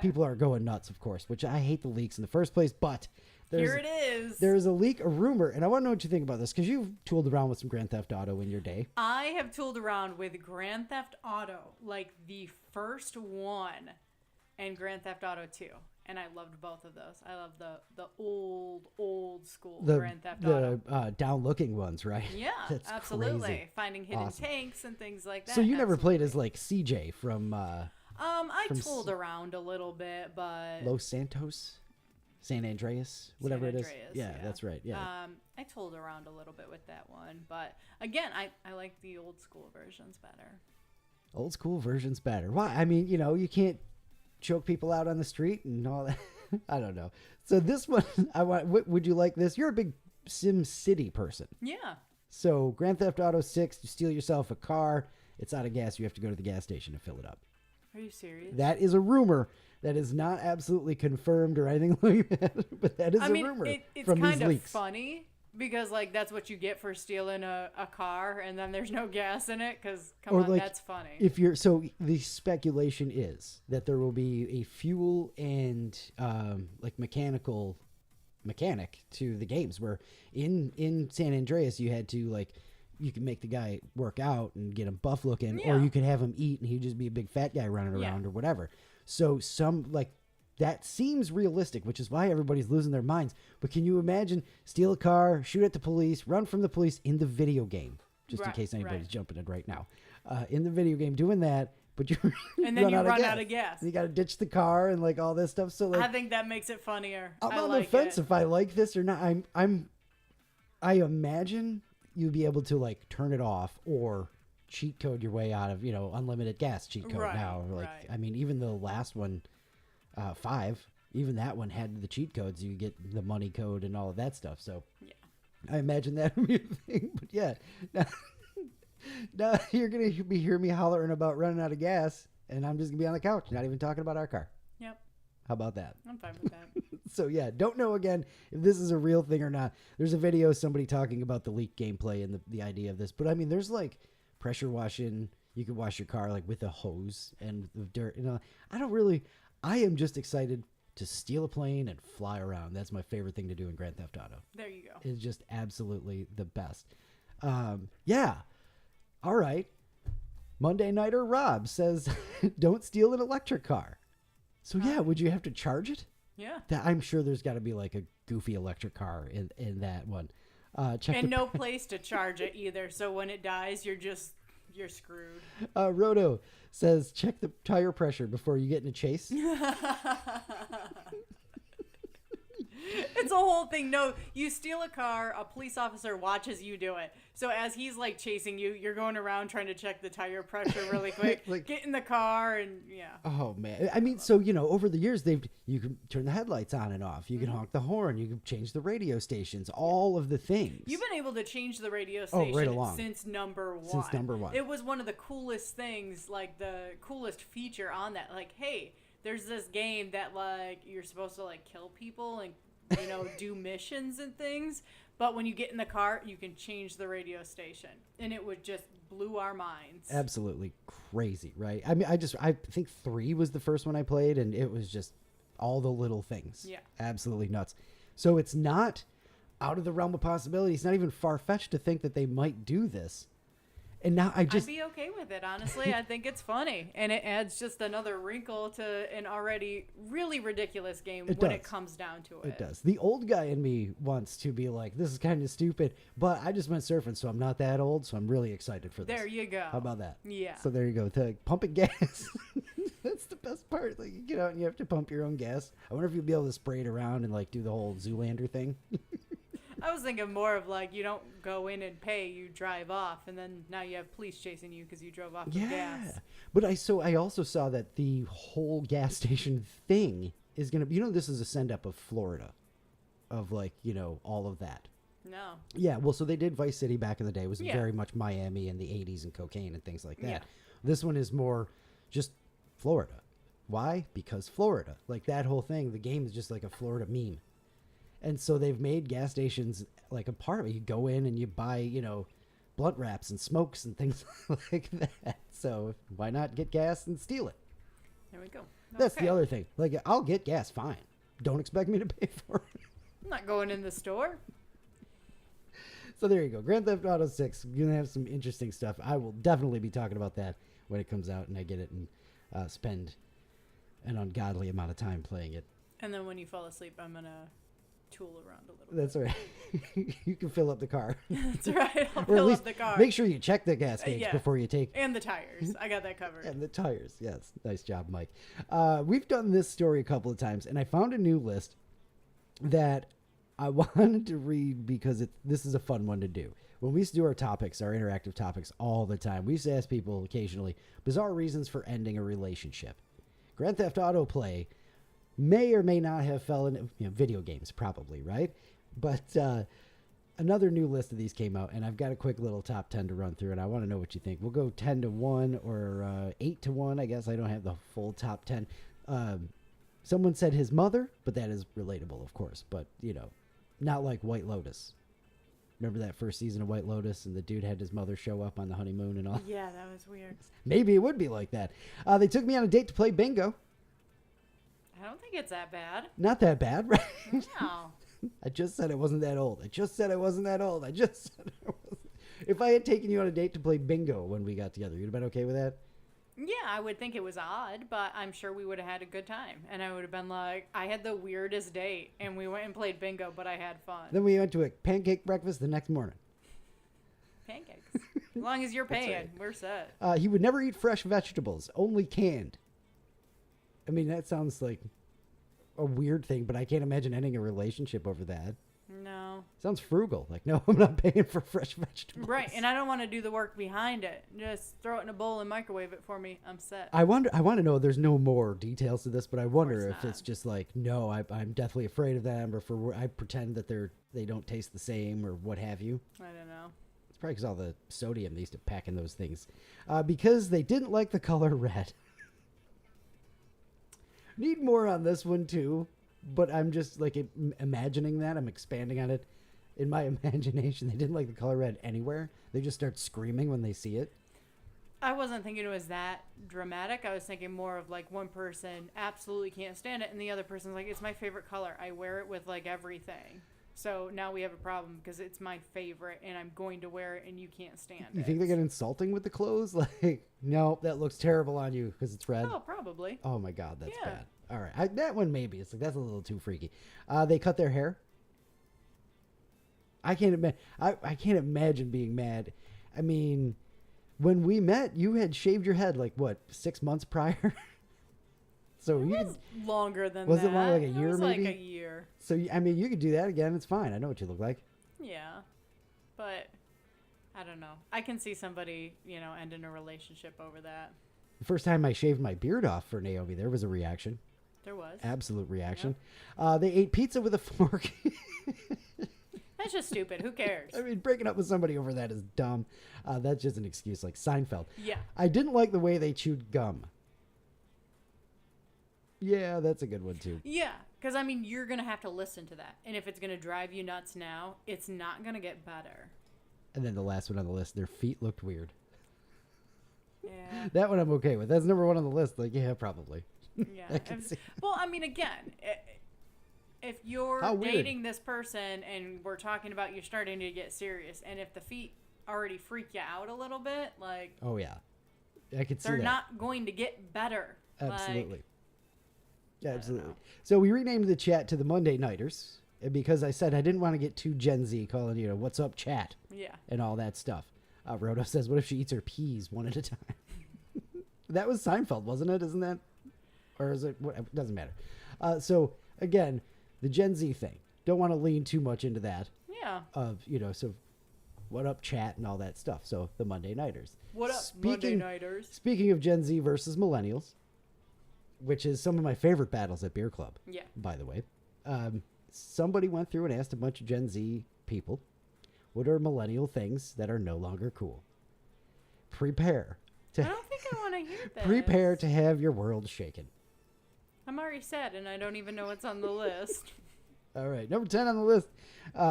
people are going nuts, of course, which I hate the leaks in the first place, but here it is. There's a leak, a rumor, and I want to know what you think about this, because you've tooled around with some Grand Theft Auto in your day. I have tooled around with Grand Theft Auto, like the first one, and Grand Theft Auto 2. And I loved both of those. I love the old school Grand Theft Auto. The down-looking ones, right? Yeah, That's absolutely. Crazy. Finding hidden tanks and things like that. So you never played as like CJ from... I tooled around a little bit, but... Los Santos? San Andreas? Whatever San it is. Andreas, Yeah, that's right. Yeah. I tooled around a little bit with that one. But again, I like the old school versions better. Old school versions better. Why? I mean, you can't choke people out on the street and all that. I don't know. So this one, would you like this? You're a big Sim City person. Yeah. So Grand Theft Auto 6, you steal yourself a car. It's out of gas. You have to go to the gas station to fill it up. Are you serious? That is a rumor. That is not absolutely confirmed or anything like that. But that is a rumor. It's from kind these of leaks. funny because like that's what you get for stealing a car and then there's no gas in it. Because come on, that's funny. If the speculation is that there will be a fuel and like mechanic to the games, where in San Andreas you had to like, you could make the guy work out and get him buff looking, or you could have him eat and he'd just be a big fat guy running around or whatever. So that seems realistic, which is why everybody's losing their minds. But can you imagine steal a car, shoot at the police, run from the police in the video game? Just in case anybody's jumping in right now. In the video game, doing that, but you and then you run out of gas. And you got to ditch the car and like all this stuff. So like, I think that makes it funnier. I'm on the fence if I like this or not. I imagine you'd be able to like turn it off or cheat code your way out of unlimited gas cheat code now. Like I mean, even the last one, 5, even that one had the cheat codes. You get the money code and all of that stuff. So yeah, I imagine that would be a thing. But yeah, now you're gonna be hearing me hollering about running out of gas, and I'm just gonna be on the couch, not even talking about our car. Yep. How about that? I'm fine with that. So yeah, don't know again if this is a real thing or not. There's a video of somebody talking about the leak gameplay and the idea of this, but I mean, there's like pressure washing. You could wash your car like with a hose and the dirt. I am just excited to steal a plane and fly around. That's my favorite thing to do in Grand Theft Auto. There you go. It's just absolutely the best. Yeah. All right. Monday Nighter Rob says, don't steal an electric car. So yeah, would you have to charge it? Yeah. I'm sure there's got to be like a goofy electric car in that one. And no place to charge it either. So when it dies, you're screwed. Roto says, check the tire pressure before you get in a chase. It's a whole thing. No, you steal a car, a police officer watches you do it. So as he's like chasing you, you're going around trying to check the tire pressure really quick. Like, get in the car and yeah. Oh man. I mean, so over the years you can turn the headlights on and off. You can honk the horn. You can change the radio stations. All of the things. You've been able to change the radio station since number 1. Since number 1. It was one of the coolest things, like the coolest feature on that. Like, hey, there's this game that like you're supposed to like kill people and do missions and things, but when you get in the car you can change the radio station, and it would just blew our minds. Absolutely crazy, right? I mean, I think 3 was the first one I played, and it was just all the little things. Yeah, absolutely nuts. So it's not out of the realm of possibility. It's not even far-fetched to think that they might do this. And now I'd be okay with it, honestly. I think it's funny, and it adds just another wrinkle to an already really ridiculous game it comes down to it. It does. The old guy in me wants to be like, this is kind of stupid, but I just went surfing, so I'm not that old, so I'm really excited for this. There you go. How about that? Yeah. So there you go. Pumping gas. That's the best part. Like, you get out and you have to pump your own gas. I wonder if you'll be able to spray it around and like do the whole Zoolander thing. I was thinking more of like you don't go in and pay, you drive off, and then now you have police chasing you because you drove off with gas. But I also saw that the whole gas station thing is going to, this is a send up of Florida, of like, all of that. No. Yeah, well, so they did Vice City back in the day. It was Yeah. very much Miami in the 80s and cocaine and things like that. Yeah. This one is more just Florida. Why? Because Florida. Like that whole thing, the game is just like a Florida meme. And so they've made gas stations like a part of it. You go in and you buy, blunt wraps and smokes and things like that. So why not get gas and steal it? There we go. That's Okay. the other thing. Like, I'll get gas, fine. Don't expect me to pay for it. I'm not going in the store. So there you go. Grand Theft Auto 6. You're going to have some interesting stuff. I will definitely be talking about that when it comes out and I get it and spend an ungodly amount of time playing it. And then when you fall asleep, I'm going to tool around a little That's all right. You can fill up the car. bit. That's right. I'll Or at fill least up the car. make sure you check the gas gauge yeah. before you take. And the tires. I got that covered. And the tires. Yes. Nice job, Mike. We've done this story a couple of times, and I found a new list that I wanted to read because this is a fun one to do. When we used to do our topics, our interactive topics all the time, we used to ask people occasionally bizarre reasons for ending a relationship. Grand Theft Auto play may or may not have fell in video games, probably, right? But another new list of these came out, and I've got a quick little top 10 to run through, and I want to know what you think. We'll go 10 to 1 or 8 to 1. I guess I don't have the full top 10. Someone said his mother, but that is relatable, of course. But, not like White Lotus. Remember that first season of White Lotus and the dude had his mother show up on the honeymoon and all? Yeah, that was weird. Maybe it would be like that. They took me on a date to play bingo. I don't think it's that bad. Not that bad, right? No. I just said it wasn't that old. I just said I wasn't that old. I just said I wasn't. If I had taken you on a date to play bingo when we got together, you'd have been okay with that? Yeah, I would think it was odd, but I'm sure we would have had a good time. And I would have been like, I had the weirdest date, and we went and played bingo, but I had fun. Then we went to a pancake breakfast the next morning. Pancakes. As long as you're paying, right. we're set. He would never eat fresh vegetables, only canned. I mean, that sounds like a weird thing, but I can't imagine ending a relationship over that. No. Sounds frugal. Like, no, I'm not paying for fresh vegetables. Right, and I don't want to do the work behind it. Just throw it in a bowl and microwave it for me. I'm set. I want to know, there's no more details to this, but I wonder if not. it's just like, no, I'm deathly afraid of them, or I pretend that they don't taste the same or what have you. I don't know. It's probably because all the sodium they used to pack in those things. Because they didn't like the color red. Need more on this one too, but I'm just like imagining that. I'm expanding on it in my imagination. They didn't like the color red anywhere. They just start screaming when they see it. I wasn't thinking it was that dramatic. I was thinking more of like one person absolutely can't stand it, and the other person's like, it's my favorite color. I wear it with like everything. So now we have a problem because it's my favorite, and I'm going to wear it, and you can't stand it. You think they get insulting with the clothes? Like, no, that looks terrible on you because it's red. Oh, probably. Oh my God, that's Yeah. bad. All right, that one maybe. It's like that's a little too freaky. They cut their hair. I can't imagine being mad. I mean, when we met, you had shaved your head like what 6 months prior. So It you was longer than was that. it longer, like a It year was maybe? like a year. So I mean, you could do that again. It's fine. I know what you look like. Yeah. But I don't know. I can see somebody, ending a relationship over that. The first time I shaved my beard off for Naomi, there was a reaction. There was. Absolute reaction. They ate pizza with a fork. That's just stupid. Who cares? I mean, breaking up with somebody over that is dumb. That's just an excuse, like Seinfeld. Yeah. I didn't like the way they chewed gum. Yeah, that's a good one too. Yeah, because I mean, you're going to have to listen to that. And if it's going to drive you nuts now, it's not going to get better. And then the last one on the list, their feet looked weird. Yeah. That one I'm okay with. That's number one on the list. Like, yeah, probably. Yeah. I can see. Well, I mean, again, if you're How weird. dating this person and we're talking about you're starting to get serious, and if the feet already freak you out a little bit, like, Oh, yeah. I could see they're that. not going to get better. Absolutely. Like, Absolutely. So we renamed the chat to the Monday Nighters because I said I didn't want to get too Gen Z calling, what's up chat yeah. and all that stuff. Rhoda says, what if she eats her peas one at a time? That was Seinfeld, wasn't it? Isn't that? Or is it? It doesn't matter. So, again, the Gen Z thing. Don't want to lean too much into that. Yeah. So what up chat and all that stuff. So the Monday Nighters. What up, Monday Nighters? Speaking of Gen Z versus millennials, which is some of my favorite battles at Beer Club. Yeah. By the way, somebody went through and asked a bunch of Gen Z people, what are millennial things that are no longer cool? Prepare. I don't think I want to hear that. Prepare to have your world shaken. I'm already sad, and I don't even know what's on the list. All right, number 10 on the list.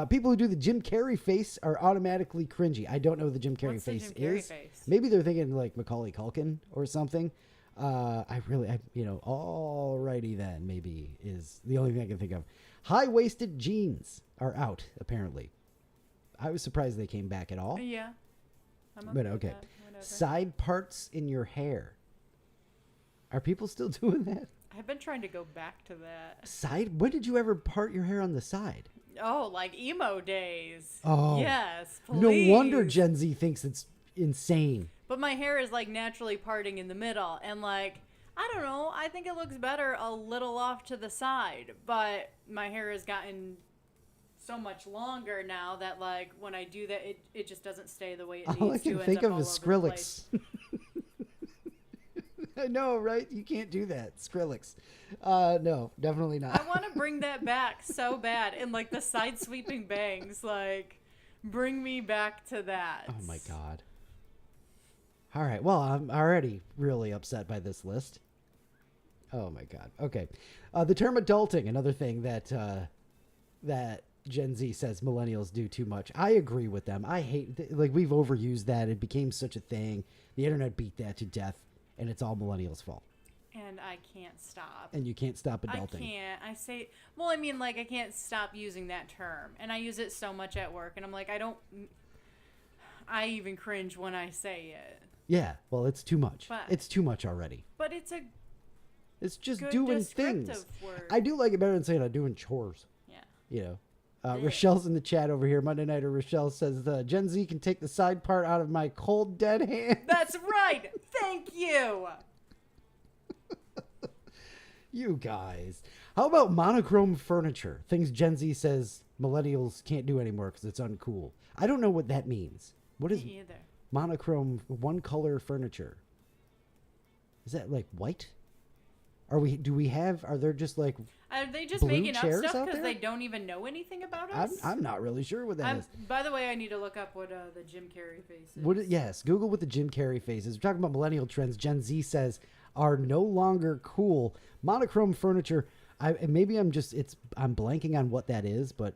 People who do the Jim Carrey face are automatically cringy. I don't know what the Jim Carrey What's the face Jim Carrey is. face? Maybe they're thinking like Macaulay Culkin or something. Alrighty then, maybe is the only thing I can think of. High-waisted jeans are out, apparently. I was surprised they came back at all. Yeah. I'm But with okay. that. Whatever. Side parts in your hair. Are people still doing that? I've been trying to go back to that. Side? When did you ever part your hair on the side? Oh, like emo days. Oh. Yes, No please. wonder Gen Z thinks it's insane. But my hair is like naturally parting in the middle, and like I don't know, I think it looks better a little off to the side. But my hair has gotten so much longer now that like when I do that, it just doesn't stay the way it needs to. All I can Ends think up of all is over the place. Skrillex. I know, right? You can't do that. Skrillex. No, definitely not. I want to bring that back so bad, and like the side sweeping bangs, like bring me back to that. Oh my God. All right. Well, I'm already really upset by this list. Oh my God. Okay. The term adulting, another thing that that Gen Z says millennials do too much. I agree with them. I hate, like, we've overused that. It became such a thing. The internet beat that to death, and it's all millennials' fault. And I can't stop. And you can't stop adulting. I can't. I say, well, I mean, like, I can't stop using that term. And I use it so much at work. And I'm like, I even cringe when I say it. Yeah, well, it's too much. But- It's too much already. But it's a It's just good doing descriptive things. word. I do like it better than saying I'm doing chores. Yeah. You know. Yeah. Rochelle's in the chat over here. Monday Nighter Rochelle says, Gen Z can take the side part out of my cold, dead hand. That's right. Thank you. You guys. How about monochrome furniture? Things Gen Z says millennials can't do anymore because it's uncool. I don't know what that means. What is Me either. monochrome, one color furniture? Is that like white? Are there just like Are they just blue making up chairs stuff out because there? they don't even know anything about us? I'm not really sure what that is. By the way, I need to look up what the Jim Carrey face is. Yes, Google what the Jim Carrey face is. We're talking about millennial trends. Gen Z says are no longer cool. Monochrome furniture. I'm blanking on what that is, but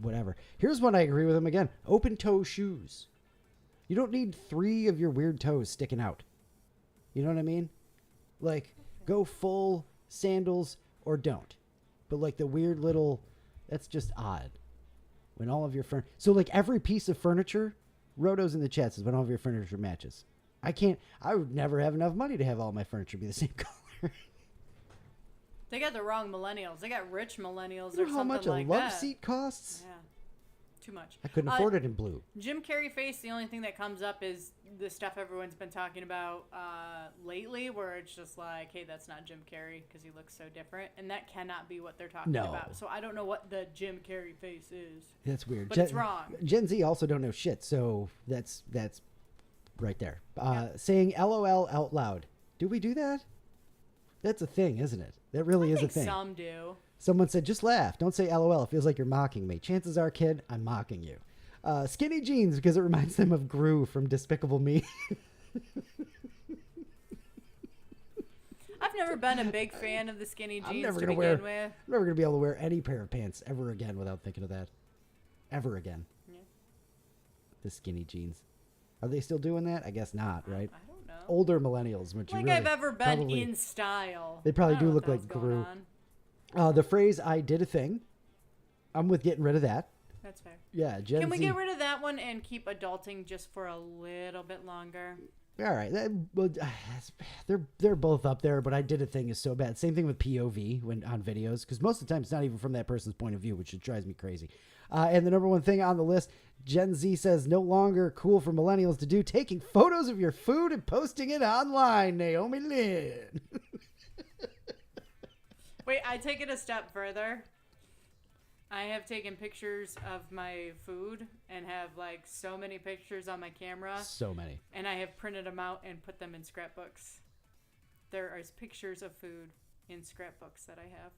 whatever. Here's one I agree with him again. Open toe shoes. You don't need 3 of your weird toes sticking out. You know what I mean? Like, go full sandals or don't. But like the weird little, that's just odd. When all of your so like every piece of furniture, Roto's in the chat says when all of your furniture matches. I would never have enough money to have all my furniture be the same color. They got the wrong millennials. They got rich millennials You or know how something much like a love that. seat costs? Yeah. Too much. I couldn't afford it in blue. Jim Carrey face, the only thing that comes up is the stuff everyone's been talking about lately, where it's just like, hey, that's not Jim Carrey because he looks so different. And that cannot be what they're talking about. So I don't know what the Jim Carrey face is. That's weird. But it's wrong. Gen Z also don't know shit, so that's right there. Saying LOL out loud. Do we do that? That's a thing, isn't it? That really is a thing. Some do. Someone said, just laugh. Don't say LOL. It feels like you're mocking me. Chances are, kid, I'm mocking you. Skinny jeans because it reminds them of Gru from Despicable Me. I've never been a big fan of the skinny jeans I'm never to gonna begin wear. with. I'm never gonna be able to wear any pair of pants ever again without thinking of that. Ever again. Yeah. The skinny jeans. Are they still doing that? I guess not, right? I don't know. Older millennials, which Like really I've ever been probably- in style. They probably I don't do know look what like the hell's going Gru. on. The phrase "I did a thing," I'm with getting rid of that. That's fair. Yeah, Gen Can we Z. get rid of that one and keep adulting just for a little bit longer? All right, they're both up there, but "I did a thing" is so bad. Same thing with POV when on videos, because most of the time it's not even from that person's point of view, which drives me crazy. And the number one thing on the list, Gen Z says no longer cool for millennials to do taking photos of your food and posting it online. Naomi Lynn. Wait, I take it a step further. I have taken pictures of my food and have like so many pictures on my camera. So many. And I have printed them out and put them in scrapbooks. There are pictures of food in scrapbooks that I have.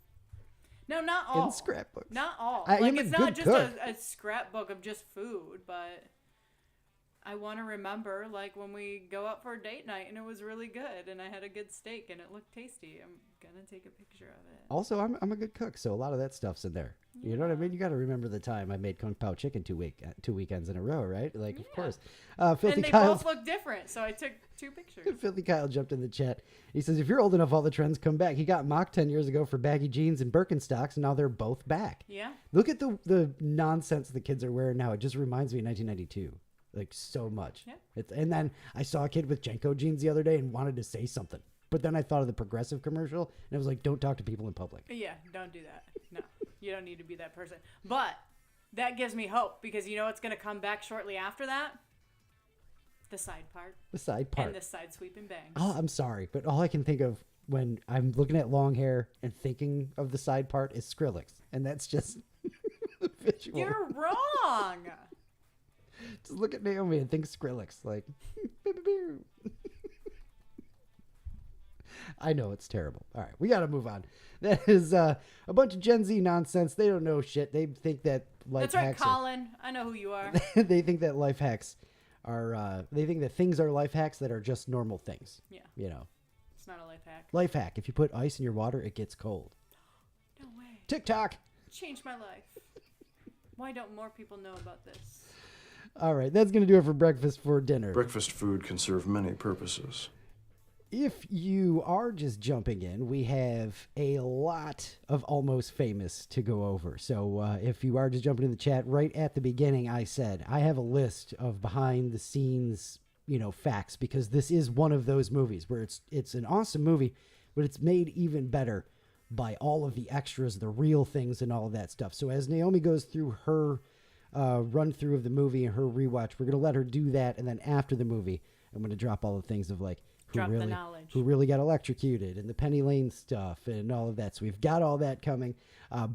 No, not all. In scrapbooks. Not all. I am it's a not good just cook. a scrapbook of just food, but I want to remember like when we go out for a date night and it was really good and I had a good steak and it looked tasty. I'm going to take a picture of it. Also, I'm a good cook, so a lot of that stuff's in there. You know what I mean? You got to remember the time I made Kung Pao chicken 2 weekends in a row, right? Like, of course. Filthy And they Kyle, both look different, so I took 2 pictures. Filthy Kyle jumped in the chat. He says, if you're old enough, all the trends come back. He got mocked 10 years ago for baggy jeans and Birkenstocks, and now they're both back. Yeah. Look at the nonsense the kids are wearing now. It just reminds me of 1992. Like, so much. Yeah. And then I saw a kid with Jenko jeans the other day and wanted to say something. But then I thought of the Progressive commercial, and I was like, don't talk to people in public. Yeah, don't do that. No, you don't need to be that person. But that gives me hope because you know what's going to come back shortly after that? The side part. The side part. And the side sweeping bangs. Oh, I'm sorry, but all I can think of when I'm looking at long hair and thinking of the side part is Skrillex. And that's just visual. You're wrong. Just look at Naomi and think Skrillex. Like, I know it's terrible. All right, we got to move on. That is a bunch of Gen Z nonsense. They don't know shit. They think that life That's right, hacks Colin. I know who you are. they think that life hacks are, they think that things are life hacks that are just normal things. Yeah. You know. It's not a life hack. Life hack. If you put ice in your water, it gets cold. No way. TikTok. Changed my life. Why don't more people know about this? All right, that's going to do it for breakfast for dinner. Breakfast food can serve many purposes. If you are just jumping in, we have a lot of Almost Famous to go over. So if you are just jumping in the chat, right at the beginning, I said I have a list of behind the scenes, facts, because this is one of those movies where it's an awesome movie, but it's made even better by all of the extras, the real things, and all of that stuff. So as Naomi goes through her run through of the movie and her rewatch, we're going to let her do that, and then after the movie, I'm going to drop all the things of like who really got electrocuted and the Penny Lane stuff and all of that. So we've got all that coming,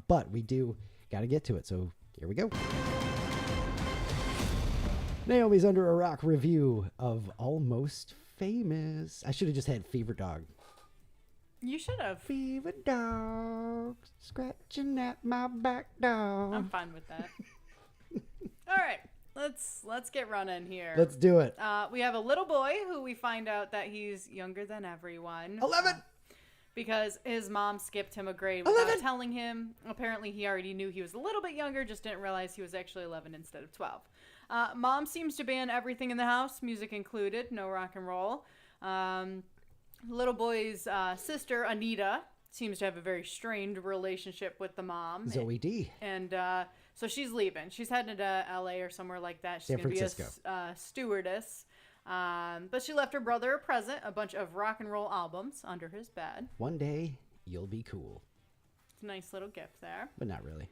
but we do got to get to it. So here we go. Naomi's Under a Rock review of Almost Famous. I should have just had Fever Dog. You should have. Fever dog scratching at my back dog. I'm fine with that. All right. Let's get running here. Let's do it. We have a little boy who we find out that he's younger than everyone. 11. Because his mom skipped him a grade without telling him. Apparently, he already knew he was a little bit younger, just didn't realize he was actually 11 instead of 12. Mom seems to ban everything in the house, music included, no rock and roll. Little boy's sister, Anita, seems to have a very strained relationship with the mom. Zoe D. And so she's leaving. She's heading to L.A. or somewhere like that. She's San going to be Francisco. a stewardess. But she left her brother a present, a bunch of rock and roll albums under his bed. One day, you'll be cool. It's a nice little gift there. But not really.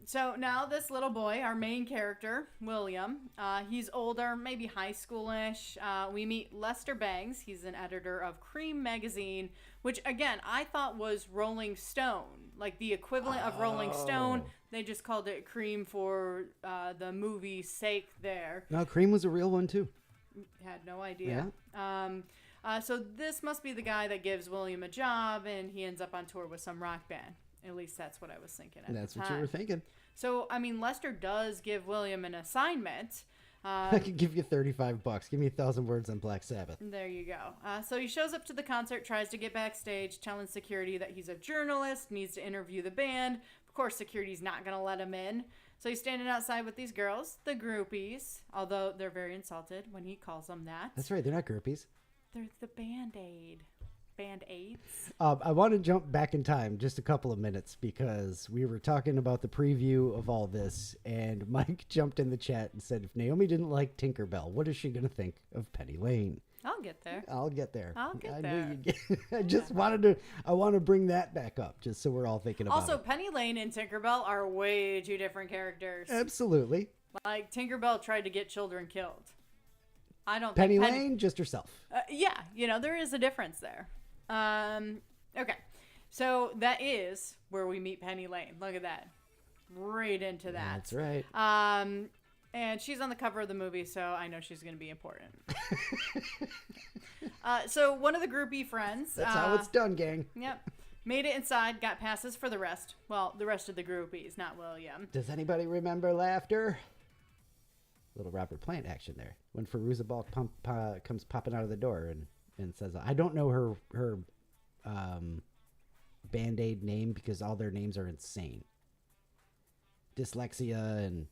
So now this little boy, our main character, William, he's older, maybe high schoolish. We meet Lester Bangs. He's an editor of Cream magazine, which again, I thought was Rolling Stone, like the equivalent of Rolling Stone. They just called it Cream for the movie's sake there. No, Cream was a real one too. Had no idea. Yeah. So this must be the guy that gives William a job, and he ends up on tour with some rock band. At least that's what I was thinking at That's the what time. you were thinking. So, I mean, Lester does give William an assignment. I could give you $35. Give me 1,000 words on Black Sabbath. There you go. So he shows up to the concert, tries to get backstage, telling security that he's a journalist, needs to interview the band. Of course, security's not going to let him in. So he's standing outside with these girls, the groupies, although they're very insulted when he calls them that. That's right. They're not groupies. They're the Band-Aid. Band-Aids. I want to jump back in time just a couple of minutes because we were talking about the preview of all this, and Mike jumped in the chat and said, if Naomi didn't like Tinkerbell, what is she going to think of Penny Lane? I'll get there. I'll get there. I knew there. you'd get, I just wanted to, I want to bring that back up just so we're all thinking about Also, it. Penny Lane and Tinkerbell are way two different characters. Absolutely. Like, Tinkerbell tried to get children killed. I don't Penny think Lane, just herself. Yeah, there is a difference there. Okay, so that is where we meet Penny Lane. Look at that. right into that. That's right. And she's on the cover of the movie, so I know she's going to be important. So one of the groupie friends. That's how it's done, gang. Yep. Made it inside, got passes for the rest. Well, the rest of the groupies, not William. Does anybody remember Laughter? Little Robert Plant action there. When Fairuza Balk comes popping out of the door and says, I don't know her Band-Aid name because all their names are insane. Dyslexia and...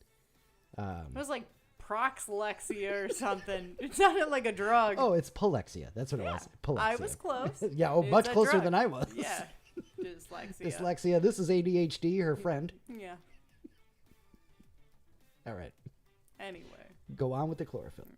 it was like proxlexia or something. It sounded like a drug. Oh, it's polexia. That's what it was. Polexia. I was close. Yeah, oh, much closer than I was. Yeah. Dyslexia. Dyslexia. This is ADHD, her friend. Yeah. All right. Anyway. Go on with the chlorophyll.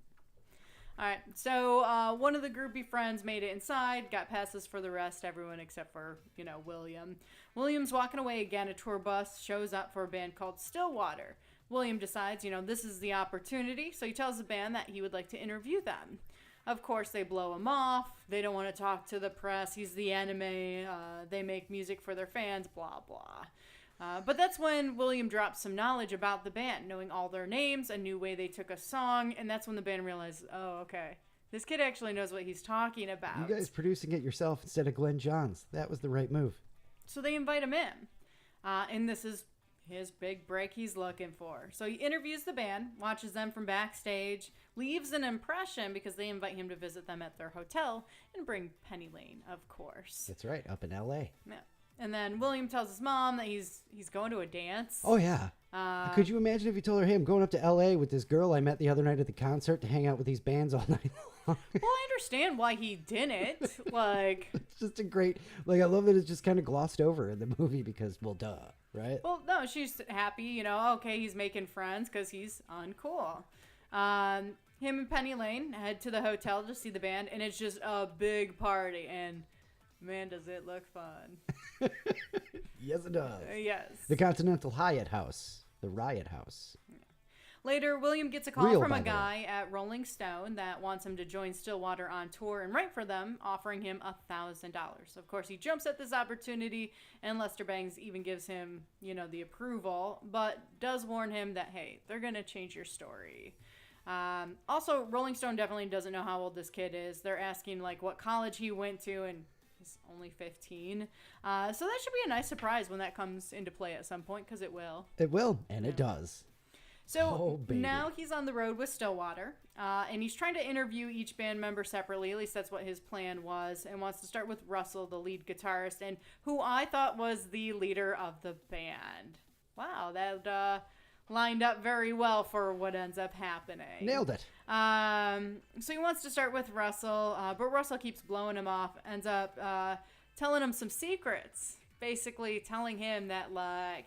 All right. So one of the groupie friends made it inside, got passes for the rest, everyone except for, William. William's walking away again. A tour bus shows up for a band called Stillwater. William decides, this is the opportunity, so he tells the band that he would like to interview them. Of course, they blow him off. They don't want to talk to the press. He's the enemy. They make music for their fans, blah, blah. But that's when William drops some knowledge about the band, knowing all their names, a new way they took a song, and that's when the band realizes, oh, okay, this kid actually knows what he's talking about. You guys producing it yourself instead of Glenn Johns. That was the right move. So they invite him in, and this is his big break he's looking for. So he interviews the band, watches them from backstage, leaves an impression because they invite him to visit them at their hotel and bring Penny Lane, of course. That's right, up in L.A. Yeah. And then William tells his mom that he's going to a dance. Oh, yeah. Could you imagine if you told her, hey, I'm going up to L.A. with this girl I met the other night at the concert to hang out with these bands all night long? Well, I understand why he didn't. It's just a great, I love that it's just kind of glossed over in the movie because, well, duh, right? Well, no, she's happy, okay, he's making friends because he's uncool. Him and Penny Lane head to the hotel to see the band, and it's just a big party, and man, does it look fun. Yes, it does. Yes. The Continental Hyatt House. The Riot House. Later, William gets a call from a guy at Rolling Stone that wants him to join Stillwater on tour and write for them, offering him $1,000. Of course, he jumps at this opportunity, and Lester Bangs even gives him, the approval, but does warn him that, hey, they're going to change your story. Also, Rolling Stone definitely doesn't know how old this kid is. They're asking, what college he went to, and he's only 15. So that should be a nice surprise when that comes into play at some point, because it will. It will, and it does. So now he's on the road with Stillwater, and he's trying to interview each band member separately. At least that's what his plan was, and wants to start with Russell, the lead guitarist, and who I thought was the leader of the band. Wow, that lined up very well for what ends up happening. Nailed it. So he wants to start with Russell, but Russell keeps blowing him off, ends up telling him some secrets. Basically telling him that,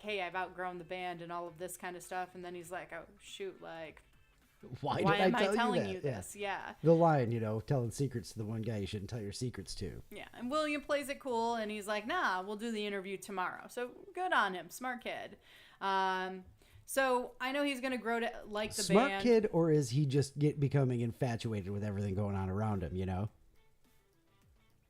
hey, I've outgrown the band and all of this kind of stuff. And then he's like, oh, shoot, why am I tell telling you you this? Yeah. The line, telling secrets to the one guy you shouldn't tell your secrets to. Yeah. And William plays it cool, and he's like, nah, we'll do the interview tomorrow. So good on him. Smart kid. So I know he's going to grow to like the band. Smart kid, or is he just becoming infatuated with everything going on around him,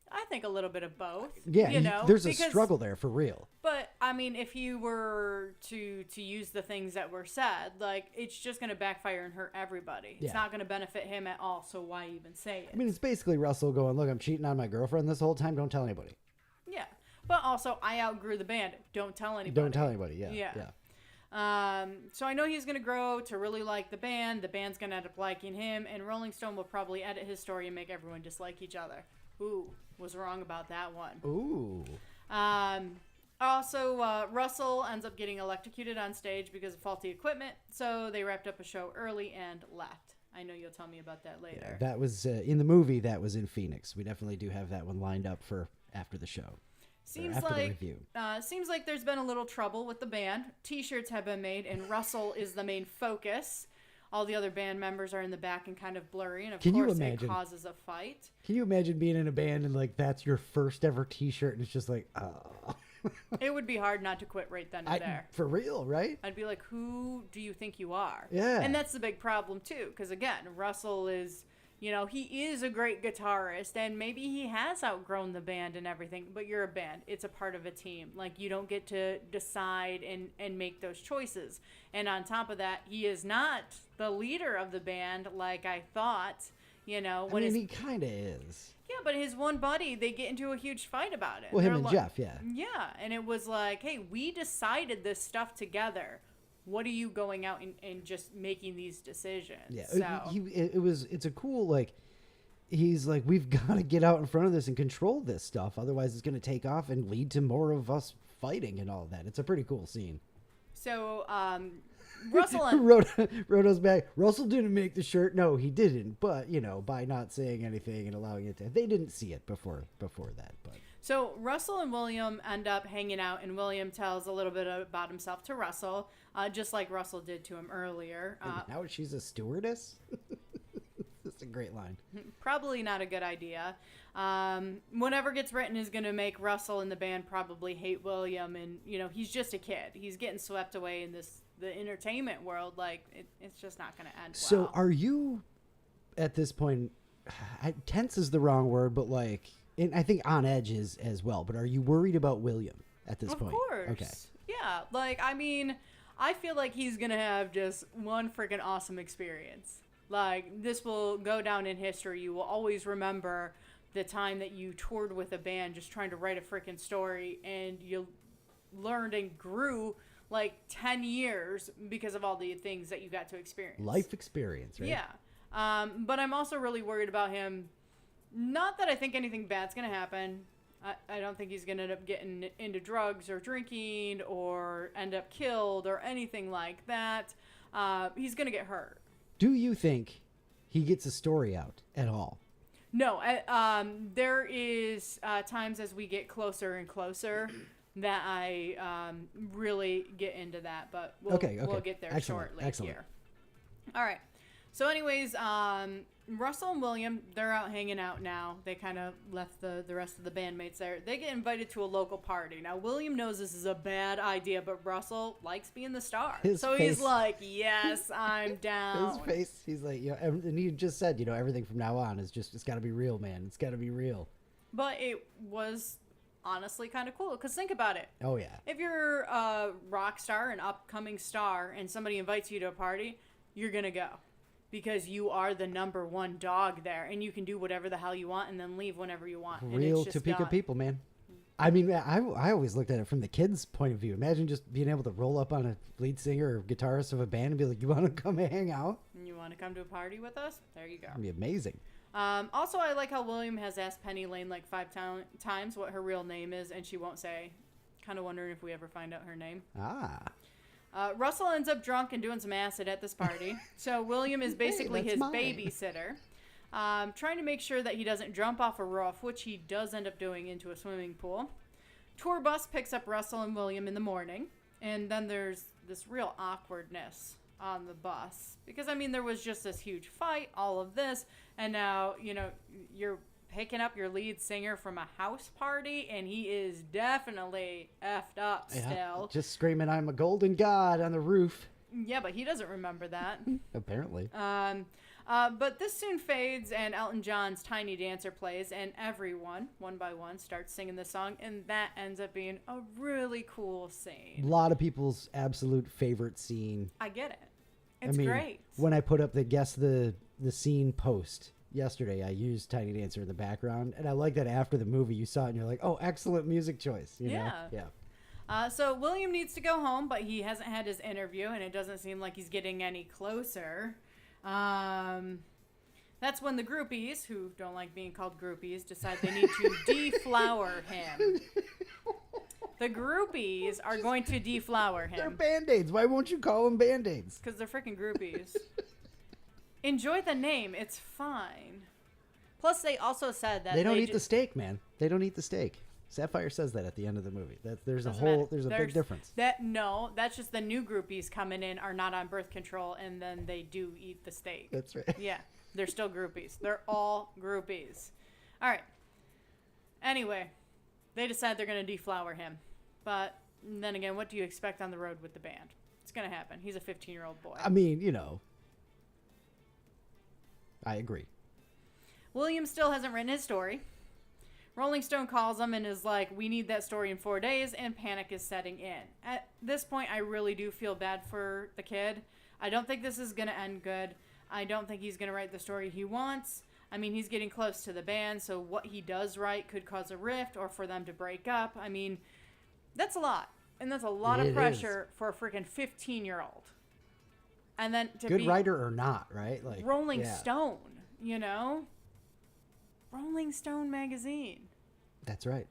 I think a little bit of both. Yeah, there's a struggle there for real. But I mean, if you were to use the things that were said, it's just going to backfire and hurt everybody. It's not going to benefit him at all. So why even say it? I mean, it's basically Russell going, "Look, I'm cheating on my girlfriend this whole time. Don't tell anybody." Yeah, but also I outgrew the band. Don't tell anybody. Don't tell anybody. Yeah. So I know he's going to grow to really like the band. The band's going to end up liking him, and Rolling Stone will probably edit his story and make everyone dislike each other. Ooh, was wrong about that one. Ooh. Also, Russell ends up getting electrocuted on stage because of faulty equipment, so they wrapped up a show early and left. I know you'll tell me about that later. Yeah, that was in the movie. That was in Phoenix. We definitely do have that one lined up for after the show. Seems like there's been a little trouble with the band. T-shirts have been made, and Russell is the main focus. All the other band members are in the back and kind of blurry, and of course it causes a fight. Can you imagine being in a band and that's your first ever T-shirt, and it's just oh. It would be hard not to quit right then and there. For real, right? I'd be who do you think you are? Yeah. And that's the big problem too, because again, Russell is You know, he is a great guitarist, and maybe he has outgrown the band and everything, but you're a band. It's a part of a team. Like, you don't get to decide and make those choices. And on top of that, he is not the leader of the band like I thought, you know. I mean, he kind of is. Yeah, but his one buddy, they get into a huge fight about it. Well, him They're and like, Jeff, yeah. Yeah, and it was like, hey, we decided this stuff together. What are you going out and just making these decisions? Yeah, So. it's a cool, like, he's like, we've got to get out in front of this and control this stuff. Otherwise, it's going to take off and lead to more of us fighting and all of that. It's a pretty cool scene. So, Russell and... Roto's back. Russell didn't make the shirt. No, he didn't. But, you know, by not saying anything and allowing it to... They didn't see it before that, but... So Russell and William end up hanging out, and William tells a little bit about himself to Russell, just like Russell did to him earlier. Now she's a stewardess? That's a great line. Probably not a good idea. Whatever gets written is going to make Russell and the band probably hate William, and, you know, he's just a kid. He's getting swept away in the entertainment world. Like, it's just not going to end well. So are you, at this point, tense is the wrong word, but, like... And I think on edge is as well, but are you worried about William at this point? Of course. Okay. Yeah. Like, I mean, I feel like he's going to have just one freaking awesome experience. Like, this will go down in history. You will always remember the time that you toured with a band just trying to write a freaking story, and you learned and grew like 10 years because of all the things that you got to experience. Life experience, right? Yeah. But I'm also really worried about him. Not that I think anything bad's going to happen. I don't think he's going to end up getting into drugs or drinking or end up killed or anything like that. He's going to get hurt. Do you think he gets a story out at all? No. There is times as we get closer and closer that I really get into that. But we'll get there shortly here. All right. So anyways, Russell and William, they're out hanging out now. They kind of left the rest of the bandmates there. They get invited to a local party. Now, William knows this is a bad idea, but Russell likes being the star. He's like, yes, I'm down. His face, he's like, you know, and he just said, you know, everything from now on is just, it's got to be real, man. It's got to be real. But it was honestly kind of cool, because think about it. Oh, yeah. If you're a rock star, an upcoming star, and somebody invites you to a party, you're going to go. Because you are the number one dog there, and you can do whatever the hell you want and then leave whenever you want. Real Topeka people, man. I mean, I always looked at it from the kids' point of view. Imagine just being able to roll up on a lead singer or guitarist of a band and be like, you want to come and hang out? You want to come to a party with us? There you go. That'd be amazing. Also, I like how William has asked Penny Lane like 5 times what her real name is, and she won't say. Kind of wondering if we ever find out her name. Russell ends up drunk and doing some acid at this party. So William is basically his babysitter, trying to make sure that he doesn't jump off a roof, which he does end up doing into a swimming pool. Tour bus picks up Russell and William in the morning, and then there's this real awkwardness on the bus. Because, I mean, there was just this huge fight, all of this, and now, you know, you're picking up your lead singer from a house party, and he is definitely effed up still. Just screaming, I'm a golden god on the roof. Yeah, but he doesn't remember that. Apparently. But this soon fades, and Elton John's Tiny Dancer plays, and everyone, one by one, starts singing the song, and that ends up being a really cool scene. A lot of people's absolute favorite scene. I get it. It's great. When I put up the scene post yesterday, I used Tiny Dancer in the background, and I like that after the movie you saw it and you're like, oh, excellent music choice. You know? Yeah. So William needs to go home, but he hasn't had his interview, and it doesn't seem like he's getting any closer. That's when the groupies, who don't like being called groupies, decide they need to deflower him. The groupies are going to deflower him. They're Band-Aids. Why won't you call them Band-Aids? Because they're freaking groupies. Enjoy the name. It's fine. Plus, they also said that they don't eat the steak, man. They don't eat the steak. Sapphire says that at the end of the movie. There's a big difference. That's just the new groupies coming in are not on birth control, and then they do eat the steak. That's right. Yeah, they're still groupies. They're all groupies. All right. Anyway, they decide they're going to deflower him. But then again, what do you expect on the road with the band? It's going to happen. He's a 15-year-old boy. I mean, you know, I agree. William still hasn't written his story. Rolling Stone calls him and is like, we need that story in 4 days, and panic is setting in. At this point, I really do feel bad for the kid. I don't think this is going to end good. I don't think he's going to write the story he wants. I mean, he's getting close to the band, so what he does write could cause a rift or for them to break up. I mean, that's a lot. And that's a lot of pressure for a freaking 15-year-old. And then to good be writer or not, right? Like Rolling Stone, you know? Rolling Stone magazine. That's right.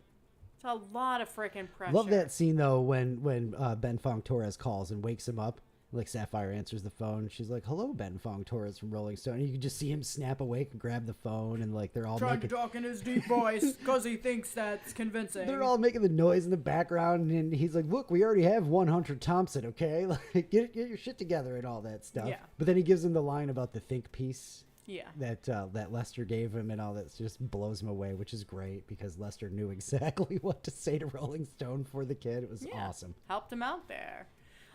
It's a lot of freaking pressure. Love that scene though when Ben Fong Torres calls and wakes him up. Like Sapphire answers the phone. She's like, "Hello, Ben Fong Torres from Rolling Stone." And you can just see him snap awake and grab the phone, and like they're all trying to talk in his deep voice because he thinks that's convincing. They're all making the noise in the background, and he's like, "Look, we already have one Hunter Thompson, okay? Like, get your shit together and all that stuff." Yeah. But then he gives him the line about the think piece. Yeah. That Lester gave him and all that just blows him away, which is great because Lester knew exactly what to say to Rolling Stone for the kid. It was awesome. Helped him out there.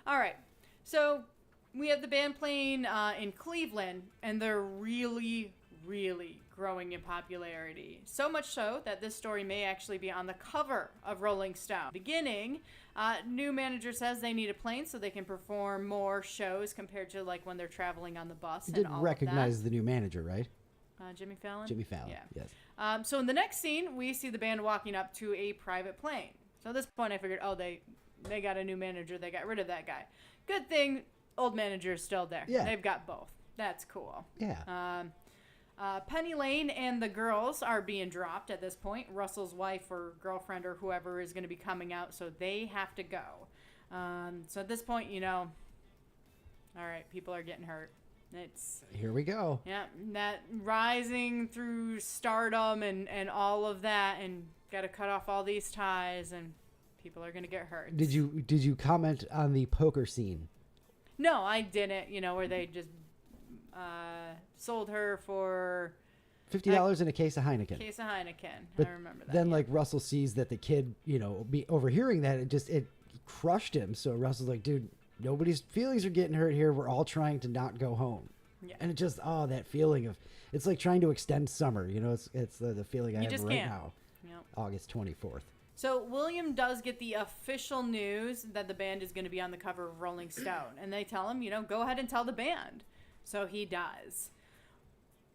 All right. So we have the band playing in Cleveland, and they're really, really growing in popularity. So much so that this story may actually be on the cover of Rolling Stone. Beginning, new manager says they need a plane so they can perform more shows compared to like when they're traveling on the bus. You didn't recognize the new manager, right? Jimmy Fallon? Jimmy Fallon, yeah. Yes. So in the next scene, we see the band walking up to a private plane. So at this point, I figured, oh, they got a new manager. They got rid of that guy. Good thing old manager's still there. Yeah. They've got both. That's cool. Yeah. Penny Lane and the girls are being dropped at this point. Russell's wife or girlfriend or whoever is going to be coming out, so they have to go. So at this point, you know, all right, people are getting hurt. It's here we go. Yeah, that rising through stardom and all of that, and got to cut off all these ties, and people are going to get hurt. Did you comment on the poker scene? No, I didn't. You know, where they just sold her for $50 in a case of Heineken. I remember that. Then like Russell sees that the kid, you know, be overhearing that, it crushed him. So Russell's like, dude, nobody's feelings are getting hurt here. We're all trying to not go home. Yeah. And it just that feeling of it's like trying to extend summer. You know, it's the feeling I have right now. Yep. August 24th. So William does get the official news that the band is going to be on the cover of Rolling Stone. And they tell him, you know, go ahead and tell the band. So he does.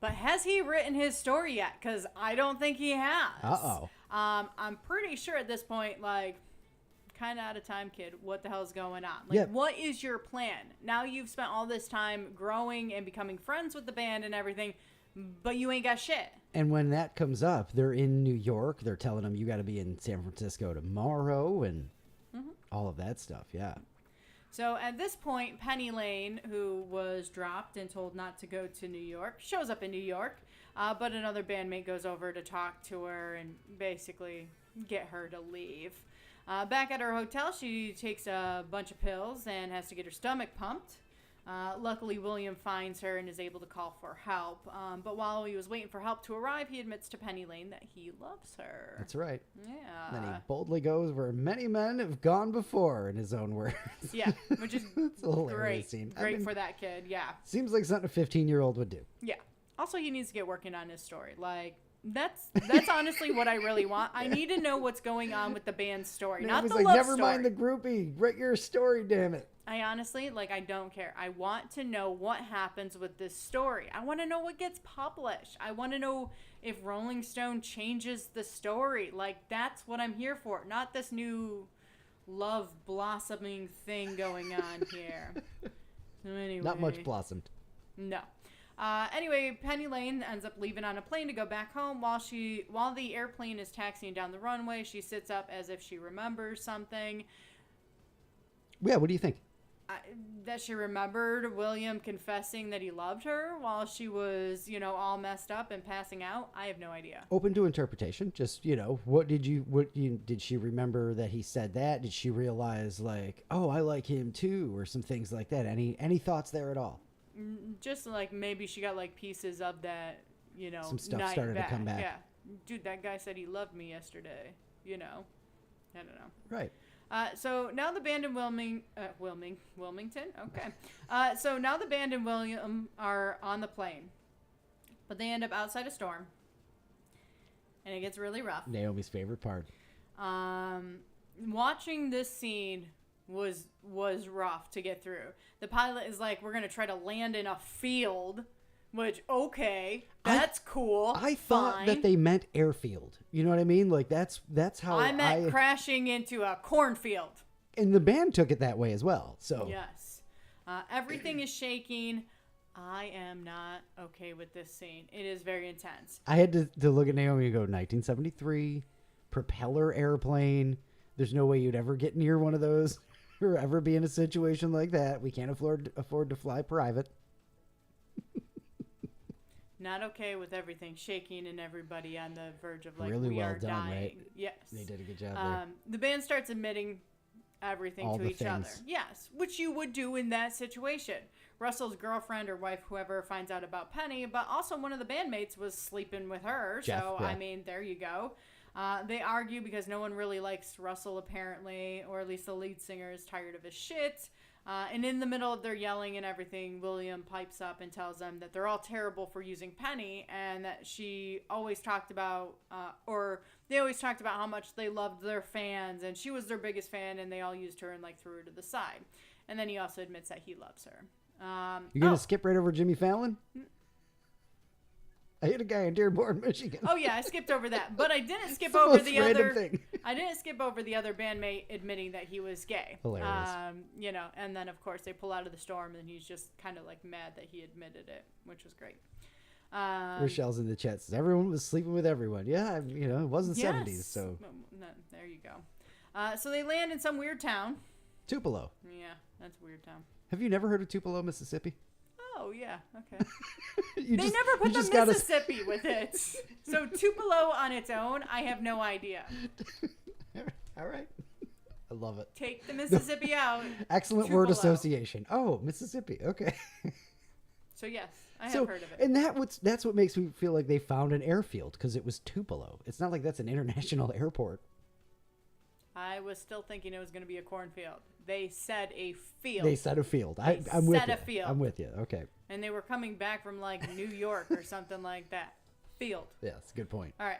But has he written his story yet? Because I don't think he has. Uh-oh. I'm pretty sure at this point, like, kind of out of time, kid. What the hell is going on? Like, What is your plan? Now you've spent all this time growing and becoming friends with the band and everything, but you ain't got shit. And when that comes up, they're in New York. They're telling him you got to be in San Francisco tomorrow and all of that stuff. Yeah. So at this point, Penny Lane, who was dropped and told not to go to New York, shows up in New York. But another bandmate goes over to talk to her and basically get her to leave. Back at her hotel, she takes a bunch of pills and has to get her stomach pumped. Luckily, William finds her and is able to call for help. But while he was waiting for help to arrive, he admits to Penny Lane that he loves her. That's right. Yeah. Then he boldly goes where many men have gone before, in his own words. Yeah, which is it's a hilarious scene. Great for that kid, yeah. Seems like something a 15-year-old would do. Yeah. Also, he needs to get working on his story. Like, that's honestly what I really want. I need to know what's going on with the band's story, not the love story. Never mind the groupie. Write your story, damn it. I honestly, I don't care. I want to know what happens with this story. I want to know what gets published. I want to know if Rolling Stone changes the story. Like, that's what I'm here for. Not this new love blossoming thing going on here. So anyway. Not much blossomed. No. Anyway, Penny Lane ends up leaving on a plane to go back home. While the airplane is taxiing down the runway, she sits up as if she remembers something. Yeah, what do you think? That she remembered William confessing that he loved her while she was, all messed up and passing out. I have no idea. Open to interpretation. Just, did she remember that he said that? Did she realize oh, I like him too, or some things like that? Any thoughts there at all? Just maybe she got pieces of that, some stuff night started back. to come back. Yeah. Dude, that guy said he loved me yesterday, I don't know. Right. So now the band in Wilmington. Okay. So now the band and William are on the plane, but they end up outside a storm. and it gets really rough. Naomi's favorite part. Watching this scene was rough to get through. The pilot is like, we're going to try to land in a field, which, okay, that's cool. I thought that they meant airfield. You know what I mean? Like, that's how I meant crashing into a cornfield. And the band took it that way as well. So yes. Everything is shaking. I am not okay with this scene. It is very intense. I had to look at Naomi and go, 1973, propeller airplane. There's no way you'd ever get near one of those or ever be in a situation like that. We can't afford to fly private. Not okay with everything shaking and everybody on the verge of like, really we well are done, dying. right? Yes. They did a good job there. The band starts admitting everything All to the each other. things. Yes, which you would do in that situation. Russell's girlfriend or wife, whoever, finds out about Penny, but also one of the bandmates was sleeping with her. Jeff, so, yeah. I mean, there you go. They argue because no one really likes Russell, apparently, or at least the lead singer is tired of his shit. And in the middle of their yelling and everything, William pipes up and tells them that they're all terrible for using Penny, and that she always talked about, or they always talked about how much they loved their fans, and she was their biggest fan, and they all used her and like threw her to the side. And then he also admits that he loves her. You're going to skip right over Jimmy Fallon? I hit a guy in Dearborn, Michigan. Oh yeah, I skipped over that, but I didn't skip The over most the random other. thing. I didn't skip over the other bandmate admitting that he was gay. Hilarious. You know, and then of course they pull out of the storm, and he's just kind of like mad that he admitted it, which was great. Rochelle's in the chat says everyone was sleeping with everyone. Yeah, you know, it was the 70s, so. No, there you go. So they land in some weird town. Tupelo. Yeah, that's a weird town. Have you never heard of Tupelo, Mississippi? Oh yeah, okay. You They just- never put you just the gotta- Mississippi with it. So Tupelo on its own, I have no idea. All right. I love it. Take the Mississippi out. Excellent word Tupelo. association. Oh, Mississippi. Okay. So yes, I have heard of it. And that's what makes me feel like they found an airfield, because it was Tupelo. It's not like that's an international airport. I was still thinking it was going to be a cornfield. They said a field. They said a field. I'm They with said you. a field. I'm with you. Okay. And they were coming back from like New York or something like that. Field. Yes, good point. All right.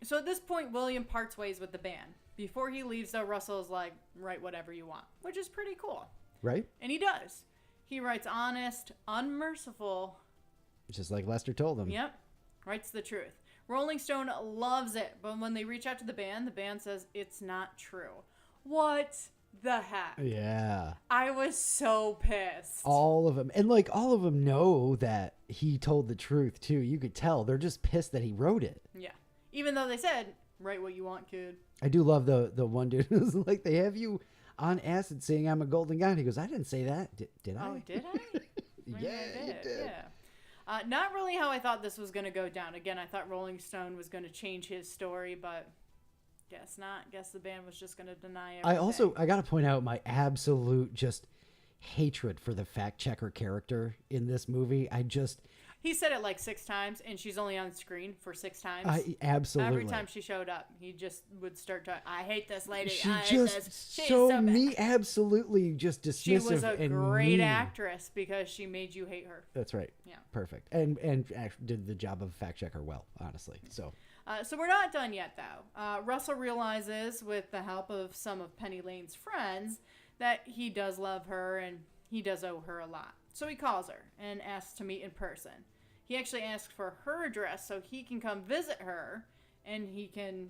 So at this point, William parts ways with the band. Before he leaves, though, Russell's like, write whatever you want, which is pretty cool. Right? And he does. He writes honest, unmerciful. Just like Lester told them. Yep. Writes the truth. Rolling Stone loves it, but when they reach out to the band says it's not true. What the heck? Yeah. I was so pissed. All of them. And like all of them know that he told the truth too. You could tell. They're just pissed that he wrote it. Yeah. Even though they said, write what you want, kid. I do love the one dude who's like, they have you on acid saying I'm a golden god. He goes, I didn't say that. Did I? Oh, did I? Maybe Yeah, I you did. Yeah. Not really how I thought this was going to go down. Again, I thought Rolling Stone was going to change his story, but guess not. Guess the band was just going to deny everything. I got to point out my absolute just hatred for the fact checker character in this movie. He said it like 6 times, and she's only on screen for 6 times. Absolutely. Every time she showed up, he just would start to, I hate this lady. She I hate just this. She's so bad." me absolutely just dismissive. She was a and great mean. actress because she made you hate her. That's right. Yeah. Perfect. And actually did the job of fact checker well, honestly. So So we're not done yet, though. Russell realizes, with the help of some of Penny Lane's friends, that he does love her and he does owe her a lot. So he calls her and asks to meet in person. He actually asks for her address so he can come visit her, and he can,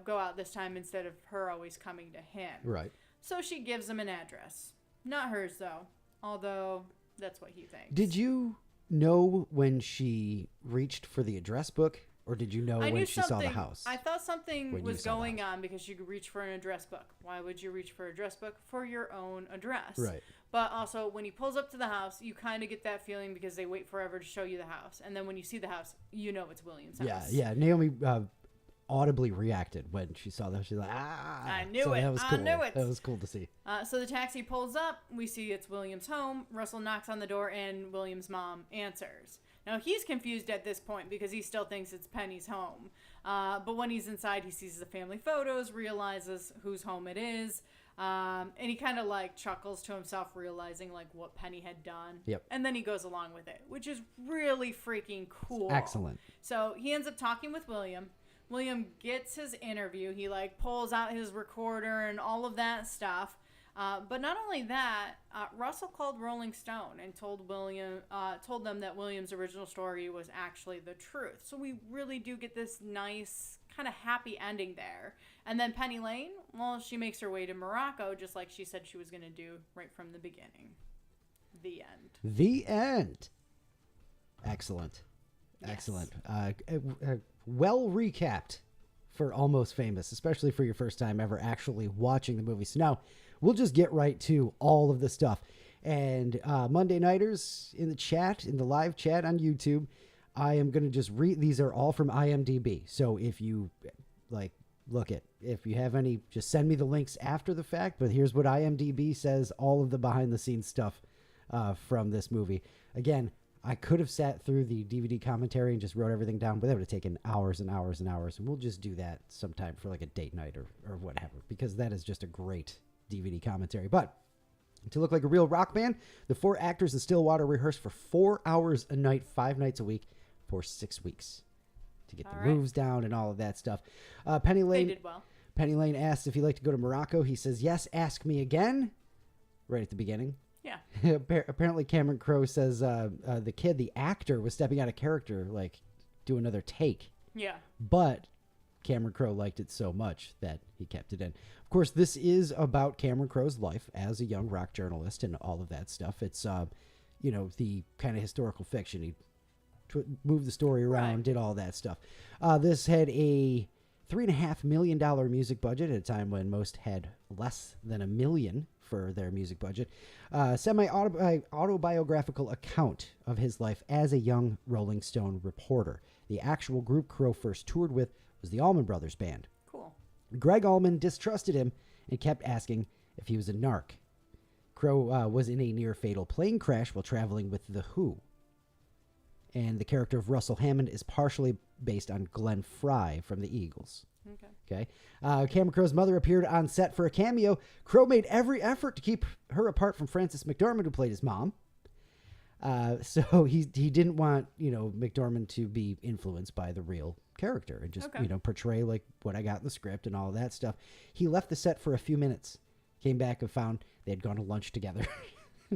go out this time instead of her always coming to him. right. So she gives him an address. Not hers, though, although that's what he thinks. Did you know when she reached for the address book, or did you know when she saw the house? I thought something When you was saw the going house. on because you could reach for an address book. Why would you reach for an address book? For your own address. Right. But also, when he pulls up to the house, you kind of get that feeling because they wait forever to show you the house. And then when you see the house, you know it's William's house. Yeah. Naomi audibly reacted when she saw that. She's like, ah. I knew So it. That was I cool. knew it. That was cool to see. So the taxi pulls up. We see it's William's home. Russell knocks on the door, and William's mom answers. Now, he's confused at this point because he still thinks it's Penny's home. But when he's inside, he sees the family photos, realizes whose home it is. And he kind of like chuckles to himself, realizing like what Penny had done. Yep. And then he goes along with it, which is really freaking cool. Excellent. So he ends up talking with William. William gets his interview. He like pulls out his recorder and all of that stuff. But not only that, Russell called Rolling Stone and told them that William's original story was actually the truth. So we really do get this nice kind of happy ending there. And then Penny Lane, well, she makes her way to Morocco just like she said she was going to do right from the beginning. The end. The end. Excellent. Yes. Excellent. Well recapped for Almost Famous, especially for your first time ever actually watching the movie. So now we'll just get right to all of the stuff. And Monday Nighters in the chat, in the live chat on YouTube, I am going to just read. These are all from IMDb. So if you like, if you have any, just send me the links after the fact. But here's what IMDb says, all of the behind the scenes stuff from this movie. Again, I could have sat through the DVD commentary and just wrote everything down, but that would have taken hours and hours and hours. And we'll just do that sometime for like a date night or whatever, because that is just a great DVD commentary. But to look like a real rock band, the 4 actors in Stillwater rehearsed for 4 hours a night, 5 nights a week for 6 weeks to get the moves down and all of that stuff. Penny Lane, They did well. Penny Lane asked if he'd like to go to Morocco. He says, yes, ask me again, right at the beginning. Yeah. Apparently Cameron Crowe says the actor was stepping out of character, like do another take. Yeah. But Cameron Crowe liked it so much that he kept it in. Of course, this is about Cameron Crowe's life as a young rock journalist and all of that stuff. It's, the kind of historical fiction. He moved the story around, Right. did all that stuff. This had a $3.5 million music budget at a time when most had less than $1 million for their music budget. Semi-autobiographical account of his life as a young Rolling Stone reporter. The actual group Crowe first toured with was the Allman Brothers Band. Cool. Greg Allman distrusted him and kept asking if he was a narc. Crowe was in a near-fatal plane crash while traveling with The Who. And the character of Russell Hammond is partially based on Glenn Frey from the Eagles. Okay. Cameron Crowe's mother appeared on set for a cameo. Crowe made every effort to keep her apart from Frances McDormand, who played his mom. So he didn't want, McDormand to be influenced by the real character and just, portray like what I got in the script and all of that stuff. He left the set for a few minutes, came back and found they had gone to lunch together.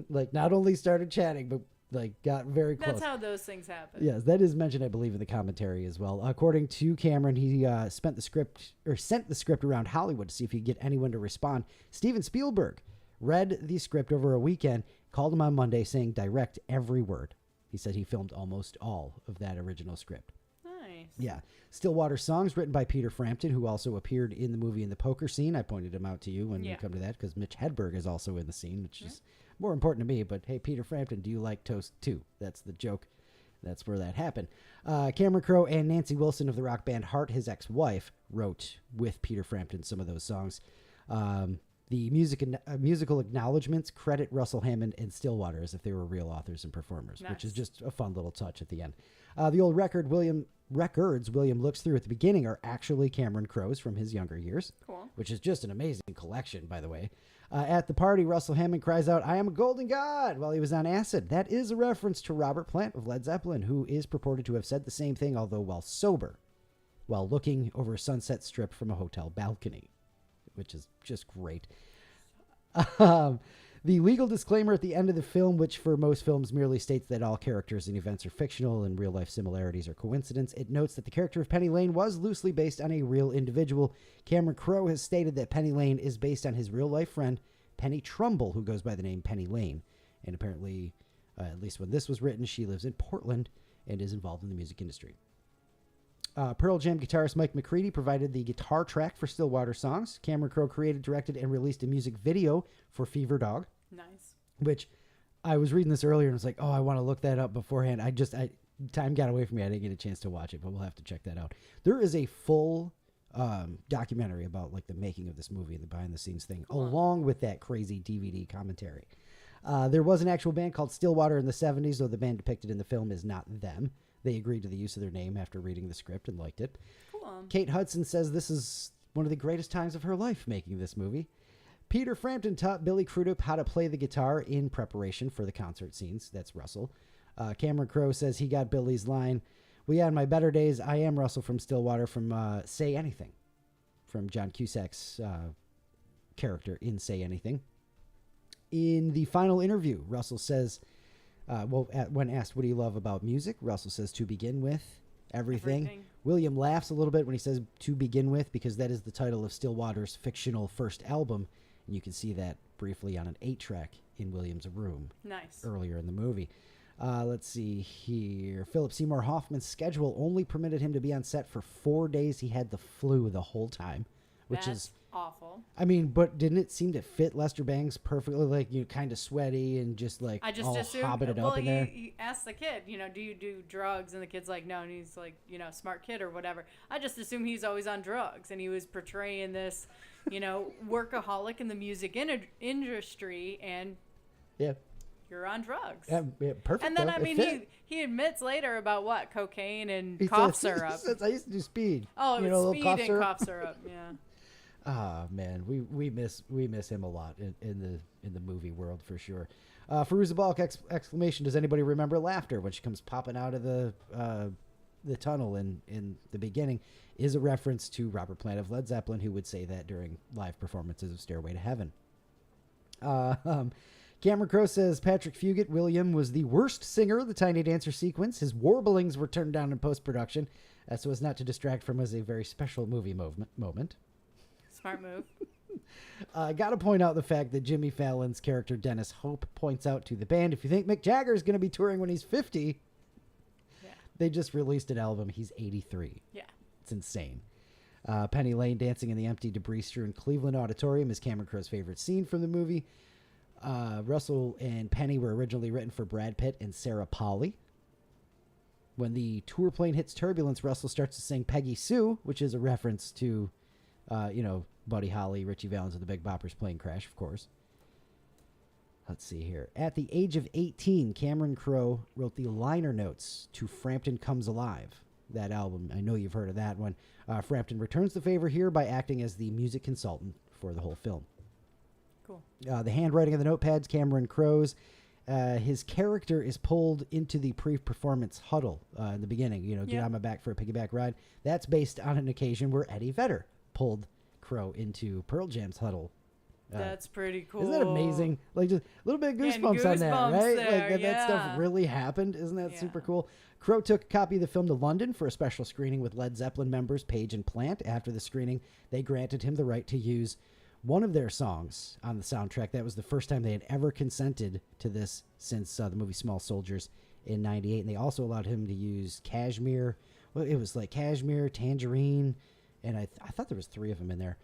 Like not only started chatting, but like got very close. That's how those things happen. Yes, that is mentioned, I believe, in the commentary as well. According to Cameron, he sent the script around Hollywood to see if he could get anyone to respond. Steven Spielberg read the script over a weekend, called him on Monday saying direct every word. He said he filmed almost all of that original script. Nice. Yeah. Stillwater songs written by Peter Frampton, who also appeared in the movie in the poker scene. I pointed him out to you when we come to that because Mitch Hedberg is also in the scene, which is more important to me. But hey, Peter Frampton, do you like Toast 2? That's the joke. That's where that happened. Cameron Crowe and Nancy Wilson of the rock band Heart, his ex-wife, wrote with Peter Frampton some of those songs. The musical acknowledgments credit Russell Hammond and Stillwater as if they were real authors and performers, Nice. which is just a fun little touch at the end. The old records William looks through at the beginning are actually Cameron Crowe's from his younger years, Cool. which is just an amazing collection, by the way. At the party, Russell Hammond cries out, "I am a golden god," while he was on acid. That is a reference to Robert Plant of Led Zeppelin, who is purported to have said the same thing, although while sober, while looking over a Sunset Strip from a hotel balcony, which is just great. The legal disclaimer at the end of the film, which for most films merely states that all characters and events are fictional and real-life similarities are coincidence, it notes that the character of Penny Lane was loosely based on a real individual. Cameron Crowe has stated that Penny Lane is based on his real-life friend, Penny Trumbull, who goes by the name Penny Lane. And apparently, at least when this was written, she lives in Portland and is involved in the music industry. Pearl Jam guitarist Mike McCready provided the guitar track for Stillwater songs. Cameron Crowe created, directed, and released a music video for Fever Dog. Nice. Which I was reading this earlier and was like, oh, I want to look that up beforehand. Time got away from me. I didn't get a chance to watch it, but we'll have to check that out. There is a full documentary about like the making of this movie and the behind the scenes thing, along with that crazy DVD commentary. There was an actual band called Stillwater in the 70s, though the band depicted in the film is not them. They agreed to the use of their name after reading the script and liked it. Cool. Kate Hudson says this is one of the greatest times of her life making this movie. Peter Frampton taught Billy Crudup how to play the guitar in preparation for the concert scenes. That's Russell. Cameron Crowe says he got Billy's line, "Well, yeah, in my better days, I am Russell from Stillwater," from Say Anything, from John Cusack's character in Say Anything. In the final interview, Russell says, when asked, "What do you love about music?" Russell says, "To begin with, everything." William laughs a little bit when he says "to begin with" because that is the title of Stillwater's fictional first album, and you can see that briefly on an 8-track in William's room. Nice. Earlier in the movie. Let's see here. Philip Seymour Hoffman's schedule only permitted him to be on set for 4 days. He had the flu the whole time, which That's is awful. I mean, but didn't it seem to fit Lester Bangs perfectly? Like, you know, kind of sweaty and just like I just all assumed. hobbited Well, up in there. you ask the kid, do you do drugs? And the kid's like, no. And he's like, smart kid or whatever. I just assume he's always on drugs, and he was portraying this, workaholic in the music industry, and Yeah. you're on drugs. Yeah, perfect. And then though. I It mean, fit. he admits later about what cocaine and He cough says- syrup. he says, "I used to do speed." Oh, you know, a little speed cough and syrup. cough syrup. Yeah. Ah, man, we miss him a lot in the movie world for sure. Fairuza Balk exclamation! Does anybody remember laughter when she comes popping out of the tunnel in the beginning? Is a reference to Robert Plant of Led Zeppelin, who would say that during live performances of Stairway to Heaven. Cameron Crowe says Patrick Fugit, William, was the worst singer of the Tiny Dancer sequence. His warblings were turned down in post-production so as not to distract from a very special movie moment. Smart move. I got to point out the fact that Jimmy Fallon's character Dennis Hope points out to the band, if you think Mick Jagger is going to be touring when he's 50, Yeah. they just released an album. He's 83. Yeah. It's insane. Penny Lane dancing in the empty debris-strewn Cleveland Auditorium is Cameron Crowe's favorite scene from the movie. Russell and Penny were originally written for Brad Pitt and Sarah Polley. When the tour plane hits turbulence, Russell starts to sing Peggy Sue, which is a reference to, Buddy Holly, Richie Valens, and the Big Bopper's plane crash, of course. Let's see here. At the age of 18, Cameron Crowe wrote the liner notes to Frampton Comes Alive, that album. I know you've heard of that one. Frampton returns the favor here by acting as the music consultant for the whole film. Cool. The handwriting of the notepads, Cameron Crowe's. His character is pulled into the pre-performance huddle in the beginning. Get on my back for a piggyback ride. That's based on an occasion where Eddie Vedder pulled Crowe into Pearl Jam's huddle. That's pretty cool. Isn't that amazing? Like, just a little bit of Getting goosebumps on that, goosebumps right? there, Like that stuff yeah. really happened. Isn't that Yeah. super cool? Crowe took a copy of the film to London for a special screening with Led Zeppelin members Page and Plant. After the screening, they granted him the right to use one of their songs on the soundtrack. That was the first time they had ever consented to this since the movie Small Soldiers in '98. And they also allowed him to use Kashmir. Well, it was like Kashmir, Tangerine, and I thought there was 3 of them in there.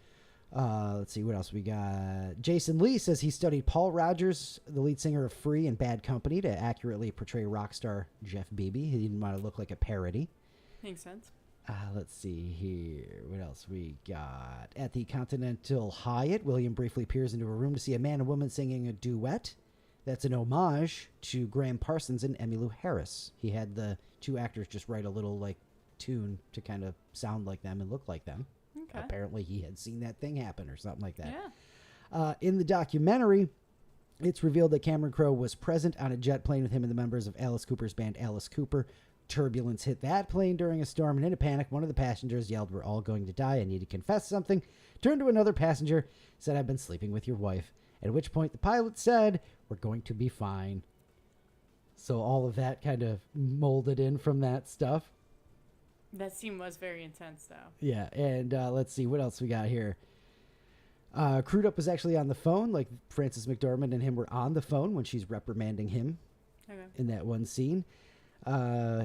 Let's see what else we got. Jason Lee says he studied Paul Rodgers, the lead singer of Free and Bad Company, to accurately portray rock star Jeff Beebe. He didn't want to look like a parody. Makes sense. Let's see here. What else we got? At the Continental Hyatt, William briefly peers into a room to see a man and woman singing a duet. That's an homage to Graham Parsons and Emmylou Harris. He had the 2 actors just write a little tune to kind of sound like them and look like them. Okay. Apparently he had seen that thing happen or something like that. Yeah. In the documentary, it's revealed that Cameron Crowe was present on a jet plane with him and the members of Alice Cooper's band Alice Cooper. Turbulence hit that plane during a storm, and in a panic, one of the passengers yelled, "We're all going to die. I need to confess something." Turned to another passenger, said, "I've been sleeping with your wife." At which point the pilot said, "We're going to be fine." So all of that kind of molded in from that stuff. That scene was very intense, though. Yeah, and let's see what else we got here. Crudup was actually on the phone. Like, Frances McDormand and him were on the phone when she's reprimanding him Okay. in that one scene.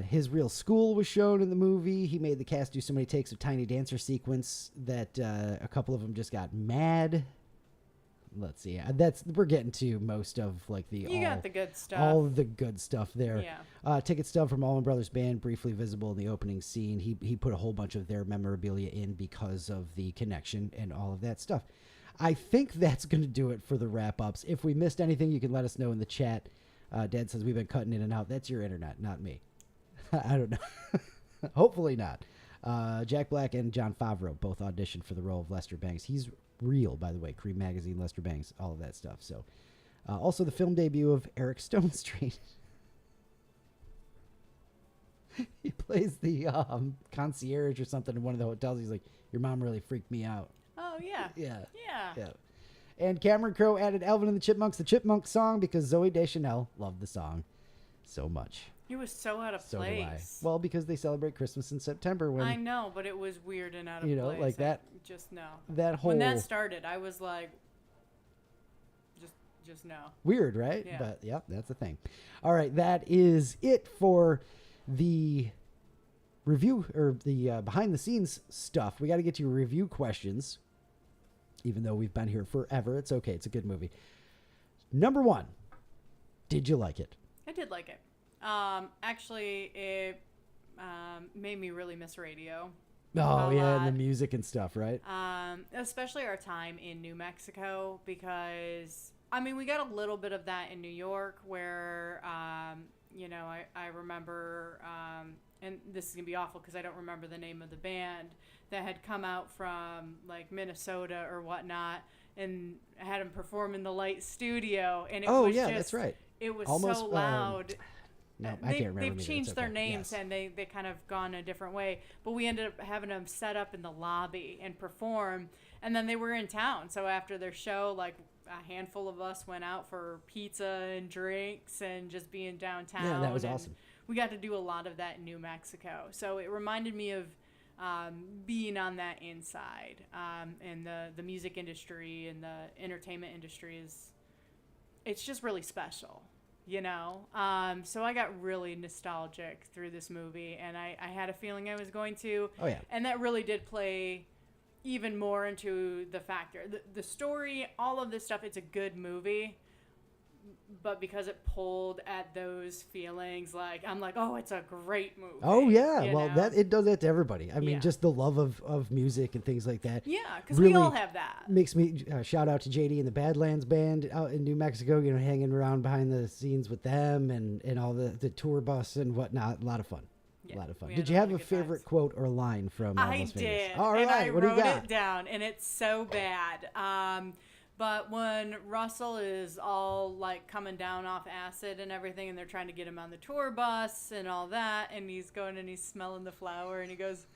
His real school was shown in the movie. He made the cast do so many takes of Tiny Dancer sequence that a couple of them just got mad. Let's see. We're getting to most of You got the good stuff. all of the good stuff there. Yeah. Ticket stub from Allman Brothers Band, briefly visible in the opening scene. He put a whole bunch of their memorabilia in because of the connection and all of that stuff. I think that's going to do it for the wrap-ups. If we missed anything, you can let us know in the chat. Dad says we've been cutting in and out. That's your internet, not me. I don't know. Hopefully not. Jack Black and John Favreau both auditioned for the role of Lester Bangs. He's real, by the way. Cream Magazine, Lester Bangs, all of that stuff. So, also the film debut of Eric Stone Street. He plays the concierge or something in one of the hotels. He's like, your mom really freaked me out. Oh, yeah. Yeah. Yeah. Yeah. And Cameron Crowe added Alvin and the Chipmunks, the Chipmunk song, because Zoe Deschanel loved the song so much. It was so out of So place. do I. Well, because they celebrate Christmas in September. When I know, but it was weird and out of You know, place. like that- Just no. that whole When that started, I was like, just no. weird, right? Yeah. But yeah, that's the thing. All right, that is it for the review or the behind the scenes stuff. We got to get to your review questions. Even though we've been here forever, it's okay. It's a good movie. Number 1, did you like it? I did like it. Actually, it made me really miss radio. Oh, A yeah, lot. and the music and stuff, right? Especially our time in New Mexico, because I mean, we got a little bit of that in New York, where you know, I remember, and this is gonna be awful because I don't remember the name of the band that had come out from like Minnesota or whatnot, and had them perform in the Light Studio, and it was just, that's right. It was Almost, so loud. No, I can't remember. They've either. changed It's their okay. names, Yes. and they kind of gone a different way. But we ended up having them set up in the lobby and perform. And then they were in town. So after their show, like a handful of us went out for pizza and drinks and just being downtown. Yeah, that was and awesome. We got to do a lot of that in New Mexico. So it reminded me of being on that inside. And the music industry and the entertainment industry it's just really special. You know, so I got really nostalgic through this movie, and I had a feeling I was going to. Oh, yeah. And that really did play even more into the factor. The story, all of this stuff, it's a good movie, but because it pulled at those feelings, like, I'm like, oh, it's a great movie. Oh, yeah. you Well, know? it does that to everybody. I mean, Yeah. just the love of music and things like that. Yeah, because really we all have that. Makes me shout out to JD and the Badlands Band out in New Mexico, you know, hanging around behind the scenes with them and all the tour bus and whatnot. A lot of fun. Yeah, a lot of fun. we Did had you a have lot a of good favorite times. quote or line from I Las Vegas? did. All right, and I what do you wrote got? it down, and it's so bad. But when Russell is all like coming down off acid and everything, and they're trying to get him on the tour bus and all that, and he's going and he's smelling the flower, and he goes,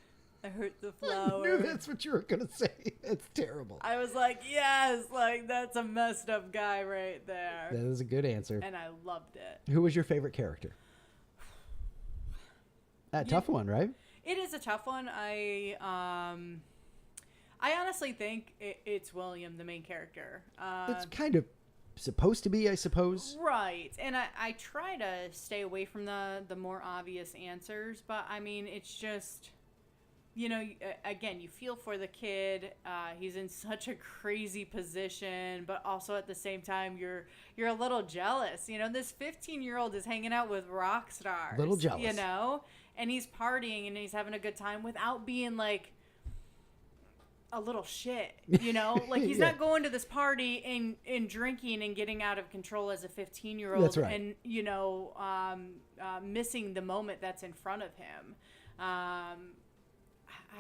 "I hurt the I flower." knew that's what you were gonna say. It's terrible. I was like, yes, like that's a messed up guy right there. That is a good answer. And I loved it. Who was your favorite character? Tough one, right? It is a tough one. I honestly think it's William, the main character. It's kind of supposed to be, I suppose. Right. And I try to stay away from the more obvious answers, but I mean, it's just, you know, again, you feel for the kid. He's in such a crazy position, but also at the same time, you're a little jealous. You know, this 15-year-old is hanging out with rock stars. Little jealous. You know, and he's partying and he's having a good time without being like a little shit, you know, like he's Yeah. not going to this party and drinking and getting out of control as a 15-year-old. That's right. And, you know, missing the moment that's in front of him. I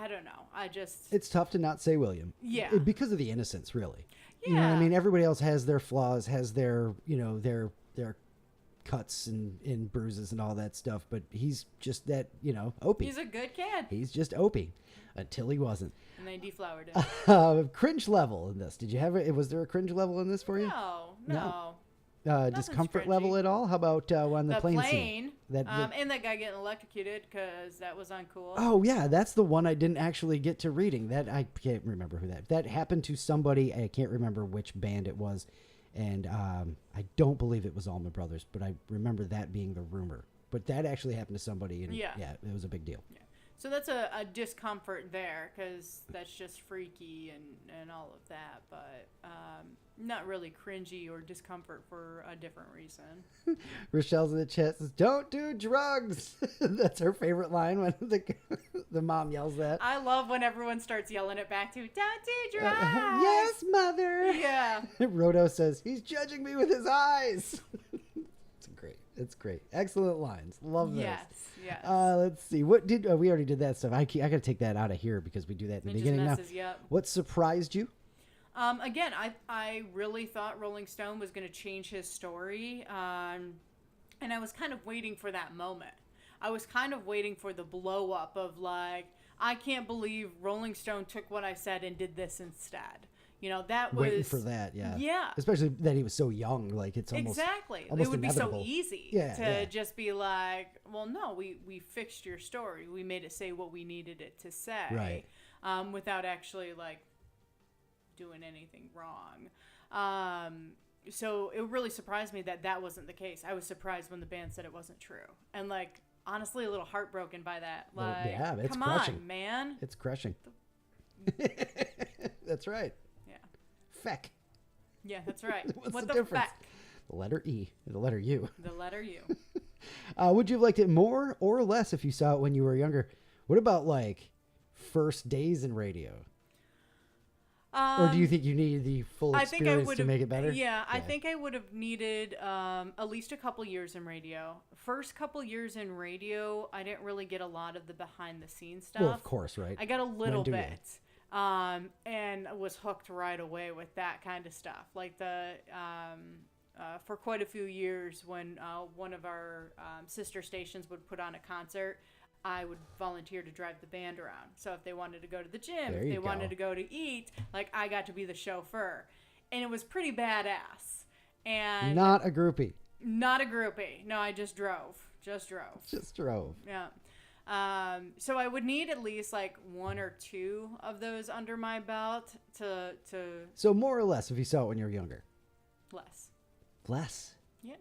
don't know. It's tough to not say William. Yeah. Because of the innocence, really. You know what I Yeah. mean? Everybody else has their flaws, has their, you know, their cuts and bruises and all that stuff, but he's just that, you know, Opie. He's a good kid. He's just Opie until he wasn't. And they deflowered him. Cringe level in this. Did you have it? Was there a cringe level in this for you? No. Discomfort cringy. level at all? How about on the The plane scene? plane. That- And that guy getting electrocuted because that was uncool. Oh yeah, that's the one I didn't actually get to reading. That I can't remember who that happened to somebody. I can't remember which band it was, and I don't believe it was Allman Brothers, but I remember that being the rumor. But that actually happened to somebody, and Yeah. it was a big deal. Yeah. So that's a discomfort there because that's just freaky and all of that, but not really cringy or discomfort for a different reason. Rochelle's in the chat says, "Don't do drugs." That's her favorite line when the mom yells that. I love when everyone starts yelling it back to, "Don't do drugs." Yes, mother. Yeah. Rodo says, "He's judging me with his eyes." It's great. Excellent lines. Love this. Yes. Let's see. What did we already did that stuff? I got to take that out of here because we do that in the It just beginning now. messes you up. What surprised you? Again, I really thought Rolling Stone was going to change his story, and I was kind of waiting for that moment. I was kind of waiting for the blow up of like, I can't believe Rolling Stone took what I said and did this instead. You know, that was waiting for that. Yeah. Yeah. Especially that he was so young. Like it's almost exactly. almost it would inevitable. be so easy to just be like, well, no, we fixed your story. We made it say what we needed it to say, right? Without actually like doing anything wrong. So it really surprised me that wasn't the case. I was surprised when the band said it wasn't true, and like honestly, a little heartbroken by that. Like, well, yeah, it's come crushing, on, man. It's crushing. That's right. Yeah. Feck. Yeah, that's right. What's what the difference? Feck? The letter E, the letter U. The letter U. Would you have liked it more or less if you saw it when you were younger? What about like first days in radio? Or do you think you needed the full experience to make it better? Yeah, I think I would have needed at least a couple years in radio. First couple years in radio, I didn't really get a lot of the behind the scenes stuff. Well, of course, right? I got a little bit. And was hooked right away with that kind of stuff. Like for quite a few years when one of our sister stations would put on a concert, I would volunteer to drive the band around. So if they wanted to go to the gym, if they wanted to go to eat, like I got to be the chauffeur. And it was pretty badass. And not a groupie. Not a groupie. No, I just drove. Just drove. Yeah. So I would need at least like one or two of those under my belt to So more or less if you saw it when you were younger. Less. Yeah.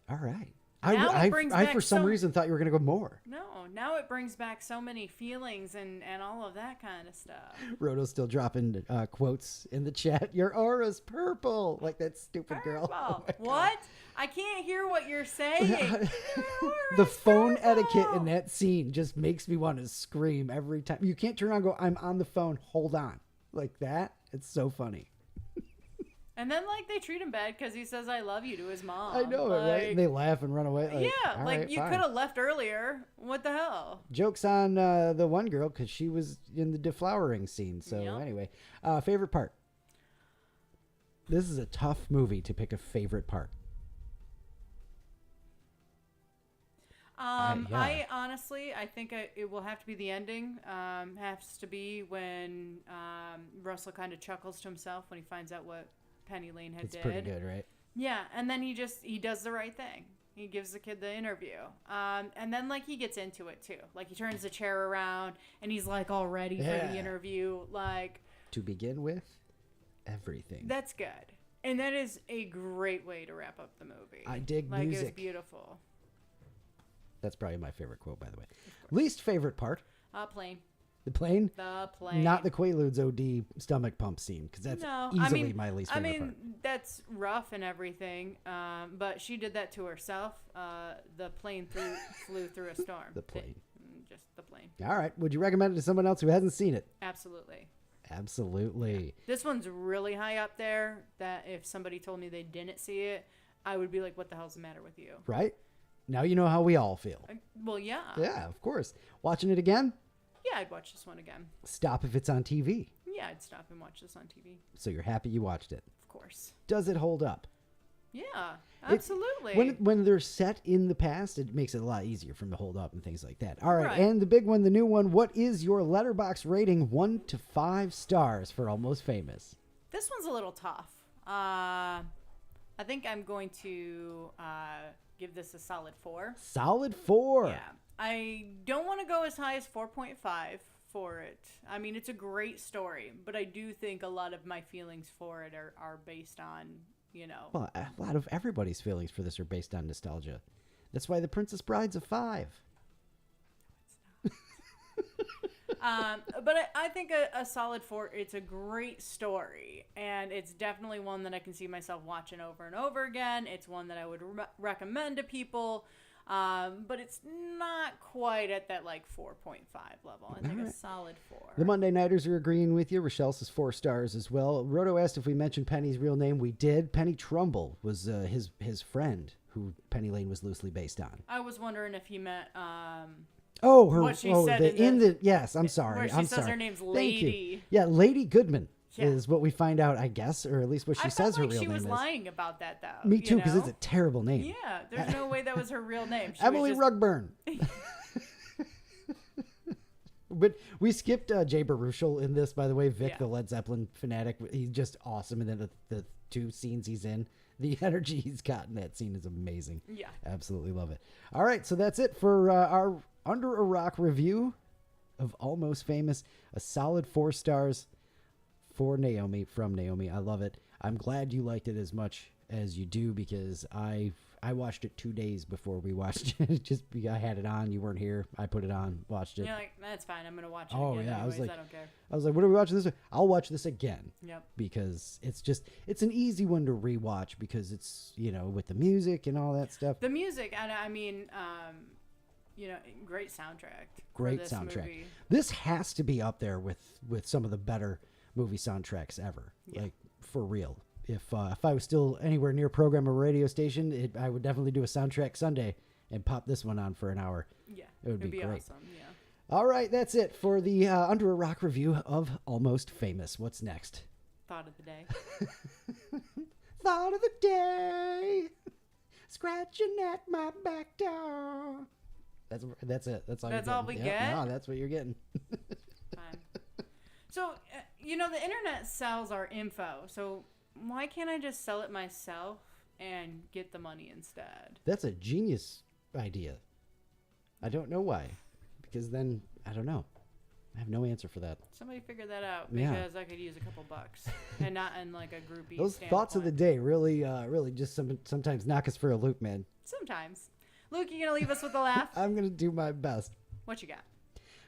All right. I for some reason thought you were going to go more. No, now it brings back so many feelings and all of that kind of stuff. Roto's still dropping quotes in the chat. Your aura's purple, like that stupid girl. Oh what? I can't hear what you're saying. The phone etiquette in that scene just makes me want to scream every time. You can't turn around and go, I'm on the phone, hold on. Like that. It's so funny. And then, like, they treat him bad because he says, I love you to his mom. I know it, right? And they laugh and run away. Like, yeah, like, you could have left earlier. What the hell? Joke's on the one girl because she was in the deflowering scene. So, anyway. Favorite part? This is a tough movie to pick a favorite part. I honestly, I think it will have to be the ending. Has to be when Russell kind of chuckles to himself when he finds out what Penny Lane did. It's pretty good, right? Yeah, and then he does the right thing. He gives the kid the interview. And then, like, he gets into it, too. Like, he turns the chair around, and he's, like, all ready for the interview. Like... To begin with, everything. That's good. And that is a great way to wrap up the movie. I dig music. music. It was beautiful. That's probably my favorite quote, by the way. Least favorite part? Plane. The plane? The plane. Not the Quaaludes OD stomach pump scene, because that's easily my least favorite part. That's rough and everything, but she did that to herself. The plane flew through a storm. The plane. Just the plane. All right. Would you recommend it to someone else who hasn't seen it? Absolutely. Absolutely. Yeah. This one's really high up there that if somebody told me they didn't see it, I would be like, what the hell's the matter with you? Right? Now you know how we all feel. Well, yeah. Yeah, of course. Watching it again? Yeah, I'd watch this one again. Stop if it's on TV. Yeah, I'd stop and watch this on TV. So you're happy you watched it? Of course. Does it hold up? Yeah, absolutely. When they're set in the past, it makes it a lot easier for them to hold up and things like that. All right, and the big one, the new one, what is your Letterboxd rating 1 to 5 stars for Almost Famous? This one's a little tough. I think I'm going to give this a solid 4. Solid 4? Yeah. I don't want to go as high as 4.5 for it. I mean, it's a great story, but I do think a lot of my feelings for it are based on, you know. Well, a lot of everybody's feelings for this are based on nostalgia. That's why The Princess Bride's a 5. No, it's not. But I think a solid 4, it's a great story, and it's definitely one that I can see myself watching over and over again. It's one that I would recommend to people. But it's not quite at that like 4.5 level. I think a solid 4. The Monday Nighters are agreeing with you. Rochelle says 4 stars as well. Roto asked if we mentioned Penny's real name. We did. Penny Trumbull was his friend who Penny Lane was loosely based on. I was wondering if he meant what she said yes, I'm sorry. Where she says her name's Lady. Yeah, Lady Goodman. Yeah. is what we find out, I guess, or at least what she says her like real she name was is. lying about that, though. Me too, because you it's a know? terrible name. Yeah, there's no way that was her real name. She Emily was just, Rugburn. But we skipped Jay Baruchel in this, by the way. Vic, Yeah. the Led Zeppelin fanatic. He's just awesome. And then the 2 scenes he's in, the energy he's got in that scene is amazing. Yeah. Absolutely love it. All right, so that's it for our Under a Rock review of Almost Famous. A solid 4 stars for Naomi, from Naomi. I love it. I'm glad you liked it as much as you do, because I watched it 2 days before we watched it. Just I had it on, you weren't here. I put it on, watched it. You're like, that's fine. I'm gonna watch it. Oh, again yeah, I was anyways, like- I don't care. I was like, what are we watching this? I'll watch this again. Yep. Because it's an easy one to rewatch, because it's, with the music and all that stuff. The music, and I mean, great soundtrack. for Great this soundtrack. movie. This has to be up there with some of the better movie soundtracks ever. Yeah. Like, for real. If I was still anywhere near program or radio station, I would definitely do a soundtrack Sunday and pop this one on for an hour. Yeah. It would be great. awesome. Yeah. All right, that's it for the Under a Rock review of Almost Famous. What's next? Thought of the day. Thought of the day, scratching at my back door. That's it. That's all. That's you're all getting. we get? No, that's what you're getting. Fine. So, the internet sells our info. So why can't I just sell it myself and get the money instead? That's a genius idea. I don't know why, because then I don't know. I have no answer for that. Somebody figure that out, Yeah. because I could use a couple bucks and not in like a groupie. Those thoughts of the day really just sometimes knock us for a loop, man. Sometimes. Luke, you gonna leave us with a laugh? I'm gonna do my best. What you got?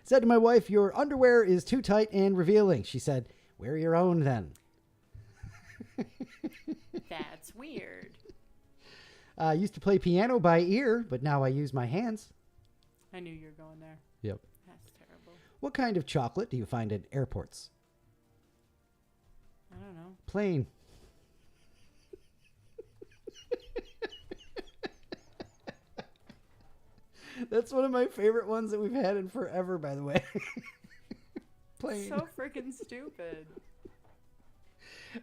Said to my wife, "Your underwear is too tight and revealing." She said, "Wear your own then." That's weird. I used to play piano by ear, but now I use my hands. I knew you were going there. Yep. That's terrible. What kind of chocolate do you find at airports? I don't know. Plain. That's one of my favorite ones that we've had in forever, by the way. Plain. So freaking stupid.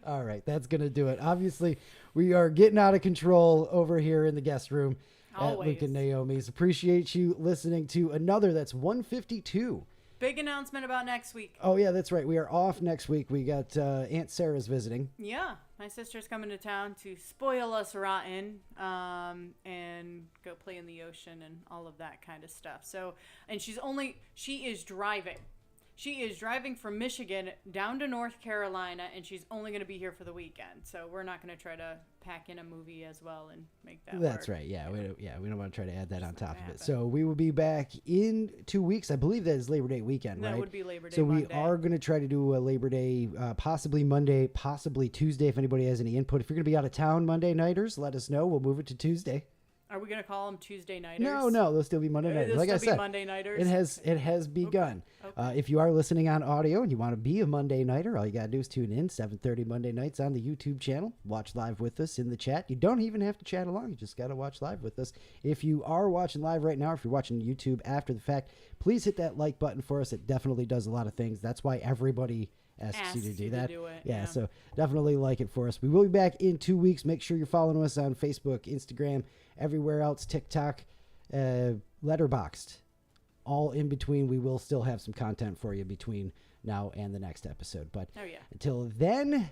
All right, that's going to do it. Obviously, we are getting out of control over here in the guest room at Luke Always. and Naomi's. Appreciate you listening to another. That's 152. Big announcement about next week. Oh, yeah, that's right. We are off next week. We got Aunt Sarah's visiting. Yeah, my sister's coming to town to spoil us rotten, and go play in the ocean and all of that kind of stuff. So, and she is driving. She is driving from Michigan down to North Carolina, and she's only going to be here for the weekend. So we're not going to try to pack in a movie as well and make that That's work. right. Yeah, we don't want to try to add that on not top gonna of it. happen. So we will be back in 2 weeks. I believe that is Labor Day weekend, That right? would be Labor Day So we Monday. are going to try to do a Labor Day, possibly Monday, possibly Tuesday. If anybody has any input, if you're going to be out of town Monday nighters, let us know. We'll move it to Tuesday. Are we going to call them Tuesday nighters? No, they'll still be Monday nighters. They'll Like I still be said, Monday nighters? it has begun. Okay. If you are listening on audio and you want to be a Monday nighter, all you got to do is tune in 7:30 Monday nights on the YouTube channel. Watch live with us in the chat. You don't even have to chat along. You just got to watch live with us. If you are watching live right now, if you're watching YouTube after the fact, please hit that like button for us. It definitely does a lot of things. That's why everybody asks you to do that. Yeah. So definitely like it for us. We will be back in 2 weeks. Make sure you're following us on Facebook, Instagram, everywhere else, TikTok, Letterboxd. All in between. We will still have some content for you between now and the next episode. But Oh, yeah. until then,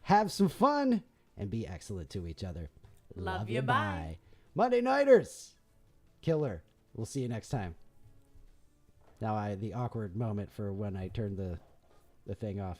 have some fun and be excellent to each other. Love you, bye. Monday Nighters. Killer. We'll see you next time. Now the awkward moment for when I turn the thing off.